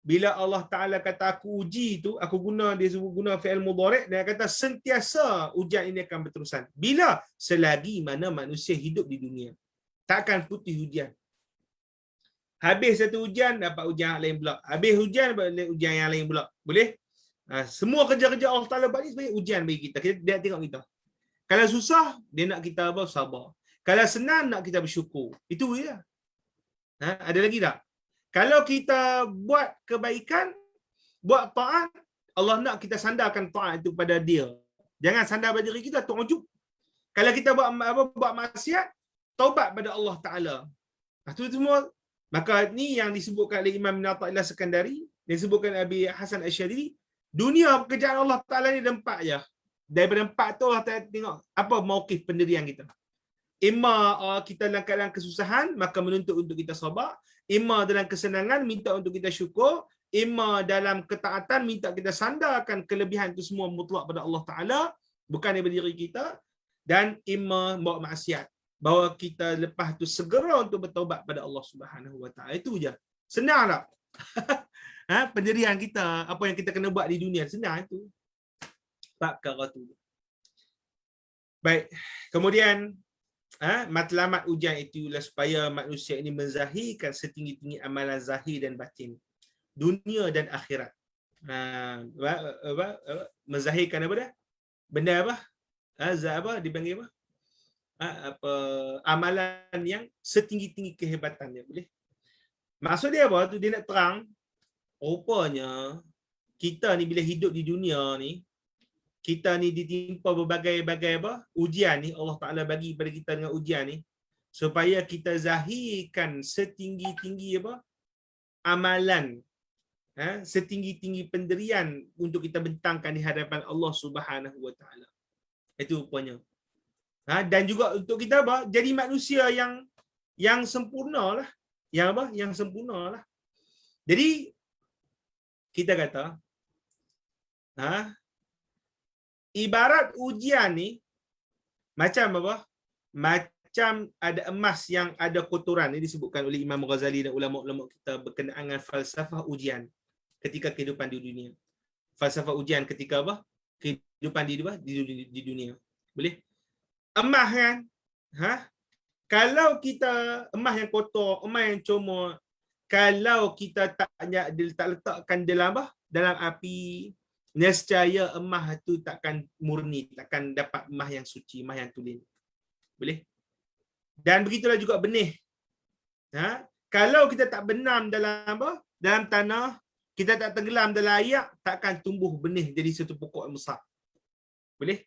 bila Allah Ta'ala kata aku uji tu, dia sebut guna fi'il mudhari', dia kata sentiasa ujian ini akan berterusan. Bila? Selagi mana manusia hidup di dunia. Takkan putih ujian. Habis satu ujian, dapat ujian yang lain pula. Habis ujian, dapat ujian yang lain pula. Boleh? Semua kerja-kerja Allah Ta'ala buat ni sebagai ujian bagi kita. Dia tengok kita. Kalau susah, dia nak kita sabar. Kalau senang, nak kita bersyukur. Itu je. Ada lagi tak? Kalau kita buat kebaikan, buat taat, Allah nak kita sandarkan taat itu pada dia. Jangan sandar pada diri kita, tu'ujub. Kalau kita buat maksiat, taubat pada Allah Ta'ala. Itu semua. Maka ni yang disebutkan oleh Imam Ibn Athaillah Sekandari, disebutkan Abi Hasan Asy'ari, dunia pekerjaan Allah Ta'ala ni ada 4 je. Daripada 4 tu Allah Ta'ala tengok apa mauqif pendirian kita. Imma kita dalam keadaan kesusahan, maka menuntut untuk kita sabar. Imma dalam kesenangan, minta untuk kita syukur. Imma dalam ketaatan, minta kita sandarkan kelebihan itu semua mutlak pada Allah Ta'ala, bukan daripada diri kita. Dan imma bawa maksiat, bahawa kita lepas tu segera untuk bertaubat pada Allah Subhanahu wa Ta'ala. Itu je. Senang tak? Pendirian kita, apa yang kita kena buat di dunia, senang itu. Bab perkara tu. Baik. Kemudian matlamat ujian itu ialah supaya manusia ini menzahirkan setinggi-tinggi amalan zahir dan batin, dunia dan akhirat. Menzahirkan apa dah? Benda apa? Dipanggil apa? Amalan yang setinggi-tinggi kehebatannya. Boleh? Maksud dia apa? Tu dia nak terang, rupanya kita ni bila hidup di dunia ni, kita ni ditimpa berbagai-bagai ujian ni, Allah Ta'ala bagi pada kita dengan ujian ni supaya kita zahirkan setinggi-tinggi amalan, setinggi-tinggi pendirian untuk kita bentangkan di hadapan Allah Subhanahu wa Ta'ala. Itu rupanya. Dan juga untuk kita apa? Jadi manusia yang sempurna lah. Yang apa? Yang sempurna lah. Jadi kita kata, ibarat ujian ni macam apa? Macam ada emas yang ada kotoran. Ini disebutkan oleh Imam Ghazali dan ulama-ulama kita berkenaan dengan falsafah ujian ketika kehidupan di dunia. Falsafah ujian ketika apa? Kehidupan di dunia. Boleh? Emas kan? Kalau kita emas yang kotor, emas yang comot, kalau kita tak letakkan dalam apa? Dalam api, nescaya emas tu takkan murni, takkan dapat emas yang suci, emas yang tulen. Boleh? Dan begitulah juga benih. Kalau kita tak benam dalam apa? Dalam tanah, kita tak tenggelam dalam air, takkan tumbuh benih jadi satu pokok yang besar. Boleh?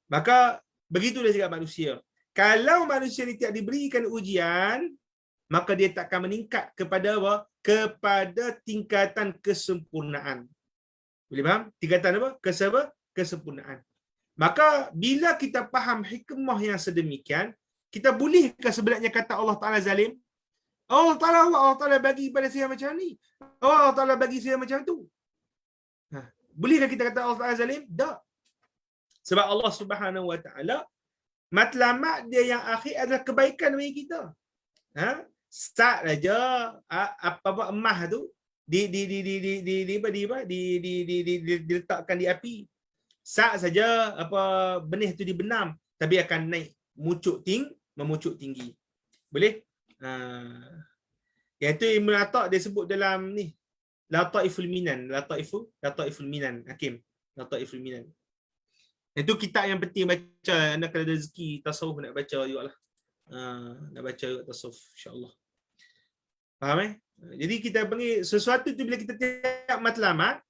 Maka begitulah juga manusia. Kalau manusia ni tidak diberikan ujian, maka dia takkan meningkat kepada apa? Kepada tingkatan kesempurnaan. Boleh faham? Tingkatan apa? Kesempurnaan. Maka bila kita faham hikmah yang sedemikian, kita bolehkah sebenarnya kata Allah Ta'ala zalim? Allah Ta'ala bagi pada saya macam ni. Allah Ta'ala bagi saya macam tu. Bolehkah kita kata Allah Ta'ala zalim? Tak. Sebab Allah Subhanahu Wa Ta'ala, matlamat dia yang akhir adalah kebaikan bagi kita. Start saja apa emas tu diletakkan di api. Start saja apa benih tu dibenam, tapi akan naik memucuk tinggi. Boleh? Yang itu Ibn Atta' dia sebut dalam ni Lataiful Minan, Lataiful Minan, Hakim, Lataiful Minan. Itu kitab yang penting baca. Anda kalau ada rezeki tasawuf nak baca jugalah. Nak baca juga tasawuf insya-Allah. Faham Jadi kita panggil sesuatu tu bila kita tengok matlamat,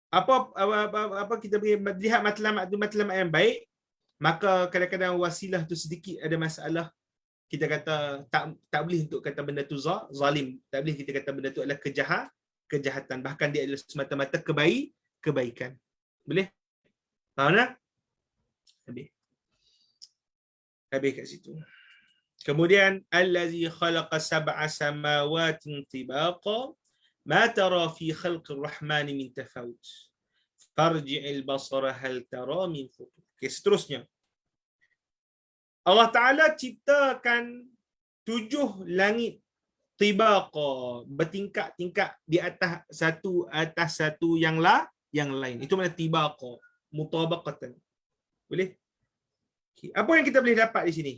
apa kita panggil lihat matlamat tu matlamat yang baik, maka kadang-kadang wasilah tu sedikit ada masalah, kita kata tak boleh untuk kata benda tu zalim. Tak boleh kita kata benda tu adalah kejahatan. Bahkan dia adalah semata-mata kebaikan. Boleh? Faham tak? Habis kat situ. Kemudian allazi khalaqa sab'a samawatin tibaqa ma tara fi khalqir rahmani min tafawut farji'il basara hal tara min futur. Okay, seterusnya Allah Ta'ala ciptakan 7 langit tibaqa, bertingkat-tingkat di atas satu yang lain. Itu makna tibaqa, mutabaqatan. Boleh? Okay. Apa yang kita boleh dapat di sini?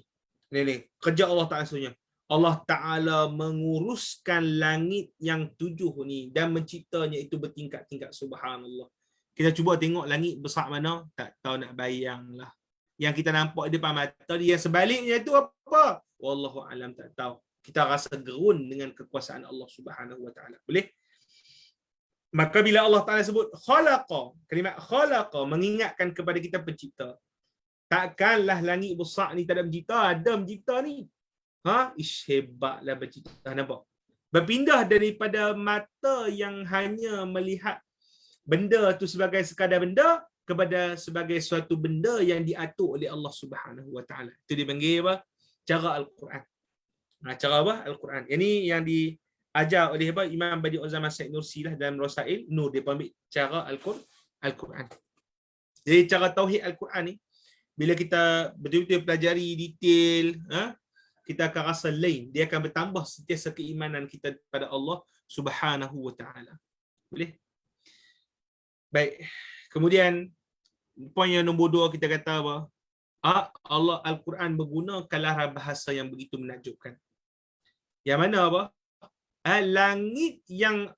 Ni kerja Allah Ta'ala sebenarnya. Allah Ta'ala menguruskan langit yang 7 ni dan menciptanya itu bertingkat-tingkat. Subhanallah. Kita cuba tengok langit besar mana, tak tahu nak bayang lah. Yang kita nampak di depan mata dia, yang sebaliknya itu apa? Wallahu alam, tak tahu. Kita rasa gerun dengan kekuasaan Allah Subhanahu Wa Ta'ala. Boleh? Maka bila Allah Ta'ala sebut khalaqa, kalimat khalaqa mengingatkan kepada kita pencipta. Takkanlah langit besar ni tak ada pencipta, ada pencipta ni. Hebatlah pencipta. Nampak? Berpindah daripada mata yang hanya melihat benda tu sebagai sekadar benda kepada sebagai suatu benda yang diatur oleh Allah Subhanahu Wa Ta'ala. Itu dipanggil apa? Cara Al-Quran. Cara apa? Al-Quran. Ini yang diajar oleh apa? Imam Badi'uz Zaman Said Nursi lah dalam Rasail Nur. Dia ambil cara Al-Quran. Jadi cara tauhid Al-Quran ni, bila kita betul-betul pelajari detail, kita akan rasa lain. Dia akan bertambah sentiasa keimanan kita kepada Allah Subhanahu Wa Ta'ala. Boleh? Baik. Kemudian poin yang nombor 2 kita kata apa? Allah Al-Quran menggunakan lara bahasa yang begitu menakjubkan. Yang mana apa? Langit yang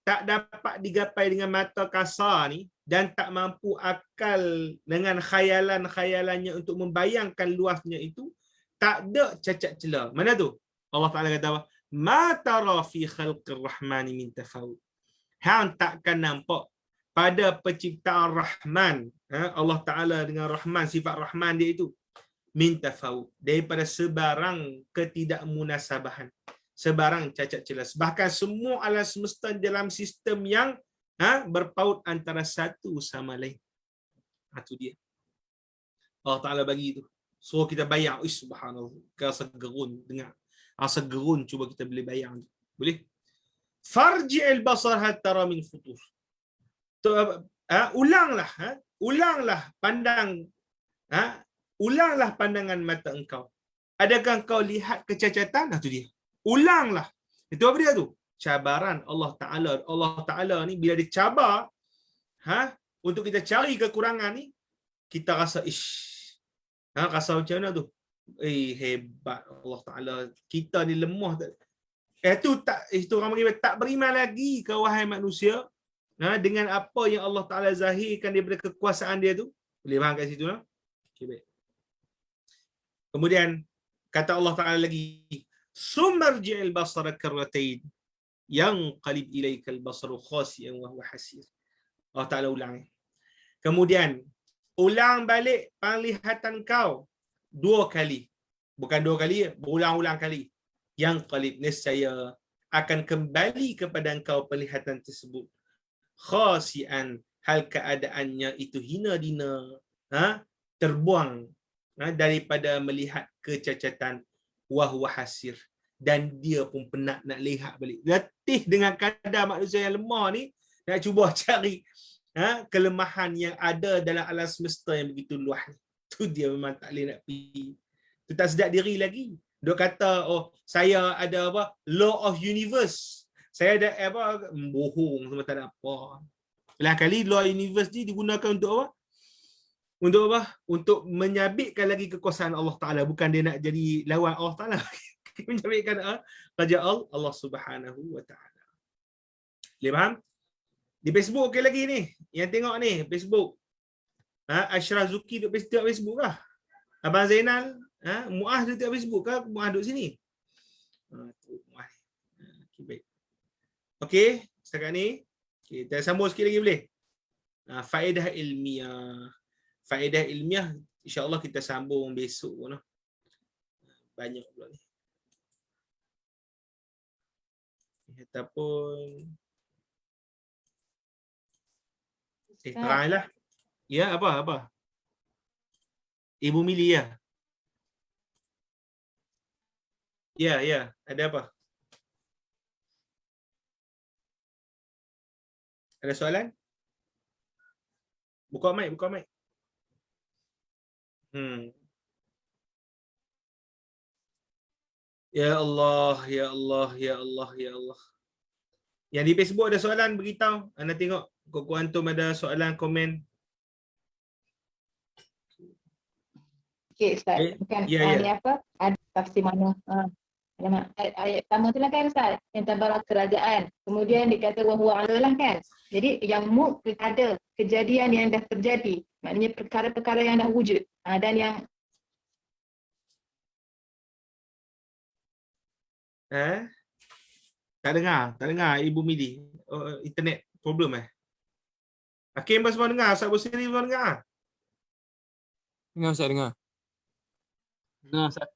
tak dapat digapai dengan mata kasar ni dan tak mampu akal dengan khayalan-khayalannya untuk membayangkan luasnya itu, tak ada cacat celah. Mana tu? Allah Ta'ala kata apa? Ma tara fi khalqir rahmani min tafawut. Hang takkan nampak pada penciptaan Rahman, Allah Ta'ala dengan Rahman, sifat Rahman dia itu, min tafawut, daripada sebarang ketidakmunasabahan, sebarang cacat celah. Bahkan semua alam semesta dalam sistem yang berpaut antara satu sama lain. Itu dia. Allah Ta'ala bagi tu. Suruh kita bayar. Subhanallah. Kau rasa gerun. Dengar. Rasa gerun cuba kita boleh bayar. Boleh? Farji'il basar hal tara min futur. Ulanglah. Ulanglah pandang. Ulanglah pandangan mata engkau. Adakah kau lihat kecacatan? Itu dia. Ulanglah. Itu apa dia tu? Cabaran Allah Ta'ala. Allah Ta'ala ni bila dia cabar, untuk kita cari kekurangan ni, kita rasa rasa macam mana tu? Hebat Allah Ta'ala. Kita ni lemah. Itu orang panggil tak beriman lagi ke wahai manusia, dengan apa yang Allah Ta'ala zahirkan daripada kekuasaan dia tu. Boleh faham kat situ? Okay, baik. Kemudian kata Allah Ta'ala lagi, Sumarji'il basara karratain yang qalib ilaikal basaru khasiyan wa huwa hasir. Allah Ta'ala ulang. Kemudian ulang balik penglihatan kau 2 kali. Bukan 2 kali, berulang-ulang kali. Yang qalib, nescaya akan kembali kepada engkau penglihatan tersebut. Khasian, hal keadaannya itu hina dina, terbuang daripada melihat kecacatan, wa huwa hasir, dan dia pun penat nak lihat balik. Letih dengan kadar manusia yang lemah ni, nak cuba cari kelemahan yang ada dalam alam semesta yang begitu luas. Tu dia memang tak boleh nak pergi. Tu tak sedap diri lagi. Dia kata, saya ada law of universe. Saya ada bohong semua, tak ada apa. Lain kali law of universe ni digunakan untuk apa? Untuk menyabitkan lagi kekuasaan Allah Ta'ala. Bukan dia nak jadi lawan Allah Ta'ala. Menyabitkan Raja Allah Subhanahu Wa Ta'ala. Boleh faham? Di Facebook okey lagi ni. Yang tengok ni, Facebook. Ashraf Zuki duduk Facebook kah? Abang Zainal, Muaz duduk Facebook kah? Muaz duduk sini. Muaz. Okay, baik. Okey, setakat ni. Okay, kita sambung sikit lagi boleh? Faedah ilmiah. Faedah ilmiah, insya-Allah kita sambung besok pun. Banyak pula ni. Ataupun teranglah. Ya, apa? Ibu Mili ya. Ya, ada apa? Ada soalan? Buka mic. Ya Allah. Yang di Facebook ada soalan, beritahu. Anda tengok kok antum ada soalan, komen. Okey Ustaz, bukan ni apa? Ada tafsir mana? Ayat pertama tu lah kan Ustaz, yang tabarak kerajaan. Kemudian dikata wa huwa ala kan. Jadi yang ada kejadian yang dah terjadi. Maknanya perkara-perkara yang dah wujud. Dan yang Tak dengar Ibu Midi. Internet problem Hakim semua dengar, Ustaz Busiri semua dengar. Dengar Ustaz, dengar. Nah, Ustaz.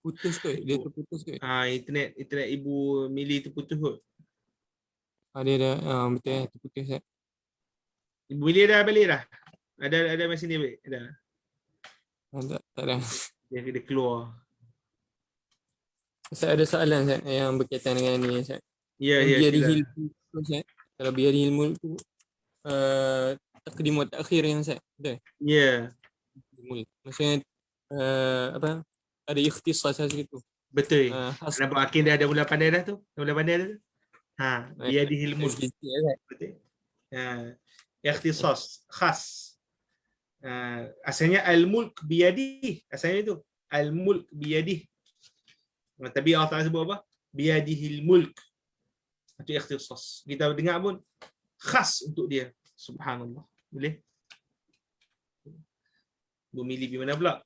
Putus ke? Dia terputus ke? Internet Ibu Mili terputus kot. Dia dah betul terputus Ustaz. Ibu Mili dah balik dah. Ada mesin dia balik. Ada. Tak ada. Dia keluar. Ustaz ada soalan Ustaz yang berkaitan dengan ni Ustaz. Ya. Biadihil Ustaz. Kalau biadihil mulk tu takdim wa ta'khir yang Ustaz. Betul? Ya. Maksudnya ada ikhtisas situ. Betul. Nampak Hakim dah ada mula pandai dah tu. Biadihil mulk. Betul. Ikhtisas khas. Asalnya al-mulk biyadih. Asalnya itu al-mulk biyadih. Tapi Allah Ta'ala sebut apa? Biyadihil mulk. Itu ikhtisas. Kita dengar pun khas untuk dia. Subhanallah. Boleh? Memilih di mana pula?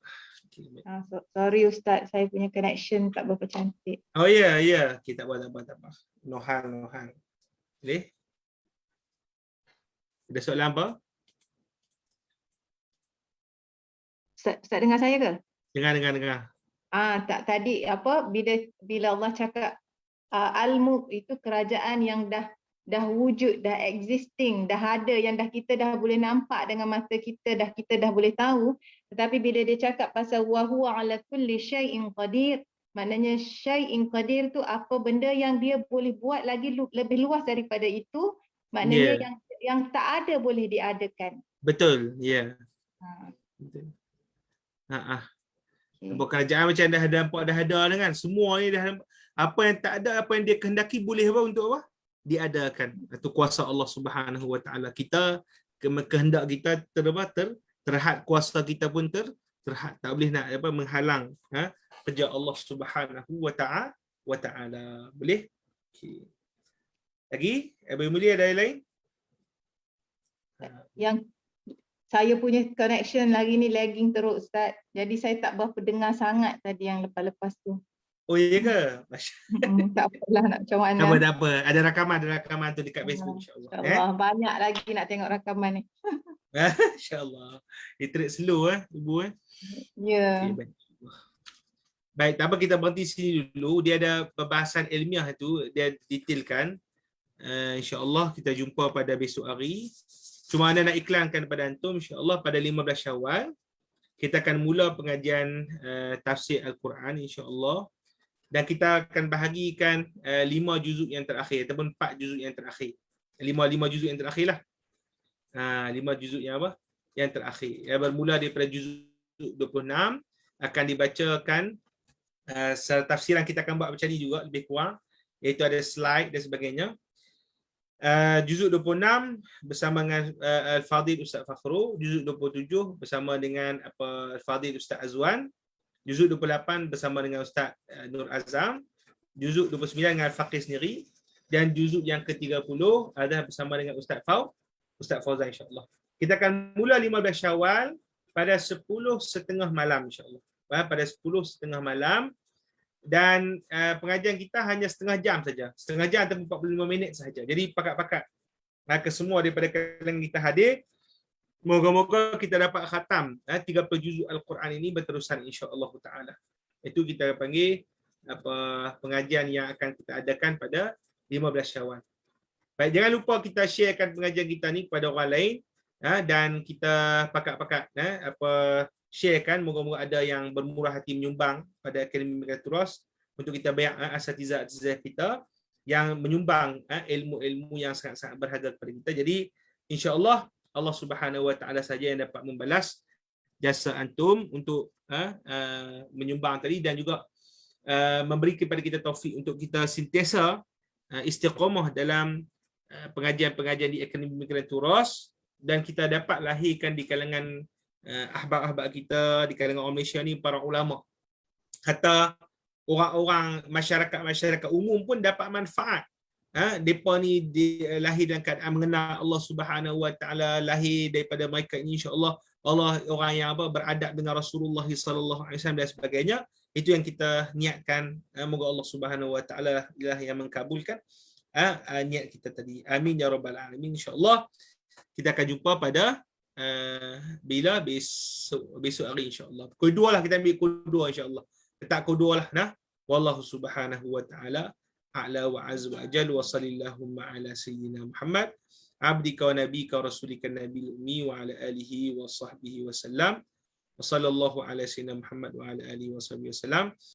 Sorry Ustaz, saya punya connection tak berapa cantik. Oh ya. Okay, tak apa. Nohan. Boleh? Ada soalan apa? Ustaz dengar saya ke? Dengar. Tak tadi apa bila Allah cakap al-mulk itu kerajaan yang dah dah wujud, dah existing, dah ada, yang dah kita dah boleh nampak dengan mata kita, kita dah boleh tahu. Tetapi bila dia cakap pasal wa huwa ala kulli syai'in qadir, maknanya syai'in qadir tu apa benda yang dia boleh buat lagi lebih luas daripada itu, maknanya yang tak ada boleh diadakan. Betul, ya. Betul. Kerajaan macam dah nampak, dah ada kan, semua ni dah nampak. Apa yang tak ada, apa yang dia kehendaki boleh apa untuk apa? Diadakan. Itu kuasa Allah Subhanahu Wa Taala. Kita kehendak kita terhad, kuasa kita pun terhad, tak boleh nak apa menghalang kerja Allah Subhanahu Wa Taala. Boleh? Okey. Lagi? Abu Mulia ada yang lain? Yang saya punya connection hari ni lagging teruk Ustaz. Jadi saya tak berapa dengar sangat tadi yang lepas-lepas tu. Oh iya ke? Tak apalah, nak macam mana. Tak apa. Ada rakaman tu dekat Facebook insya-Allah. InsyaAllah. Banyak lagi nak tengok rakaman ni. InsyaAllah. Literate slow Ibu Ya. Okay, baik, tak apa, kita berhenti sini dulu. Dia ada perbahasan ilmiah tu, dia detailkan. InsyaAllah kita jumpa pada besok hari. Cuma anda nak iklankan pada antum, insyaAllah pada 15 Syawal kita akan mula pengajian tafsir Al-Quran insyaAllah. Dan kita akan bahagikan 5 juzuk yang terakhir ataupun 4 juzuk yang terakhir. 5 juzuk yang terakhir lah. 5 juzuk yang apa? Yang terakhir. Yang bermula daripada juzuk 26 akan dibacakan tafsiran kita akan buat macam ni juga lebih kurang, iaitu ada slide dan sebagainya. Juzuk 26 bersama dengan Al-Fadhil Ustaz Fakhru, juzuk 27 bersama dengan Al-Fadhil Ustaz Azwan, juzuk 28 bersama dengan Ustaz Nur Azam, juzuk 29 dengan Al-Faqih sendiri, dan juzuk yang ke-30 adalah bersama dengan Ustaz Fauzan insya-Allah. Kita akan mula 15 Syawal pada 10.30 malam insya-Allah. Pada 10.30 malam. Dan pengajian kita hanya setengah jam saja. Setengah jam atau 45 minit sahaja. Jadi pakat-pakat kesemua daripada kalangan kita hadir. Moga-moga kita dapat khatam 30 juzuk Al-Quran ini berterusan insya-Allah taala. Itu kita panggil pengajian yang akan kita adakan pada 15 Syawal. Baik, jangan lupa kita sharekan pengajian kita ni kepada orang lain dan kita pakat-pakat sharekan, moga-moga ada yang bermurah hati menyumbang pada Akademi Megatrust untuk kita bayar asatizah kita yang menyumbang ilmu-ilmu yang sangat-sangat berharga kepada kita. Jadi insya-Allah Allah Subhanahu Wa Taala saja yang dapat membalas jasa antum untuk menyumbang tadi, dan juga memberi kepada kita taufik untuk kita sentiasa istiqamah dalam pengajian-pengajian di Akademi Megatrust, dan kita dapat lahirkan di kalangan ahbab-ahbab kita di kalangan orang Malaysia ni para ulama. Kata orang-orang masyarakat umum pun dapat manfaat. Depa ni lahir dalam keadaan mengenal Allah Subhanahu Wa Taala, lahir daripada mereka ini insya-Allah Allah orang yang beradab dengan Rasulullah sallallahu alaihi wasallam dan sebagainya. Itu yang kita niatkan. Moga Allah Subhanahu Wa Taala lah yang mengkabulkan niat kita tadi. Amin ya rabbal alamin. Insya-Allah kita akan jumpa pada bila besok hari insya-Allah. Pukul 2 lah kita ambil pukul 2 insya-Allah. Letak pukul 2 lah nah. Wallahu subhanahu wa ta'ala a'la wa azza wa jalla wa sallallahu ala sayyidina Muhammad abdika wa nabika wa rasulika nabiyil ummi wa ala alihi wa sahbihi wa sallam. Wa sallallahu ala sayyidina Muhammad wa ala alihi wa sahbihi wa sallam.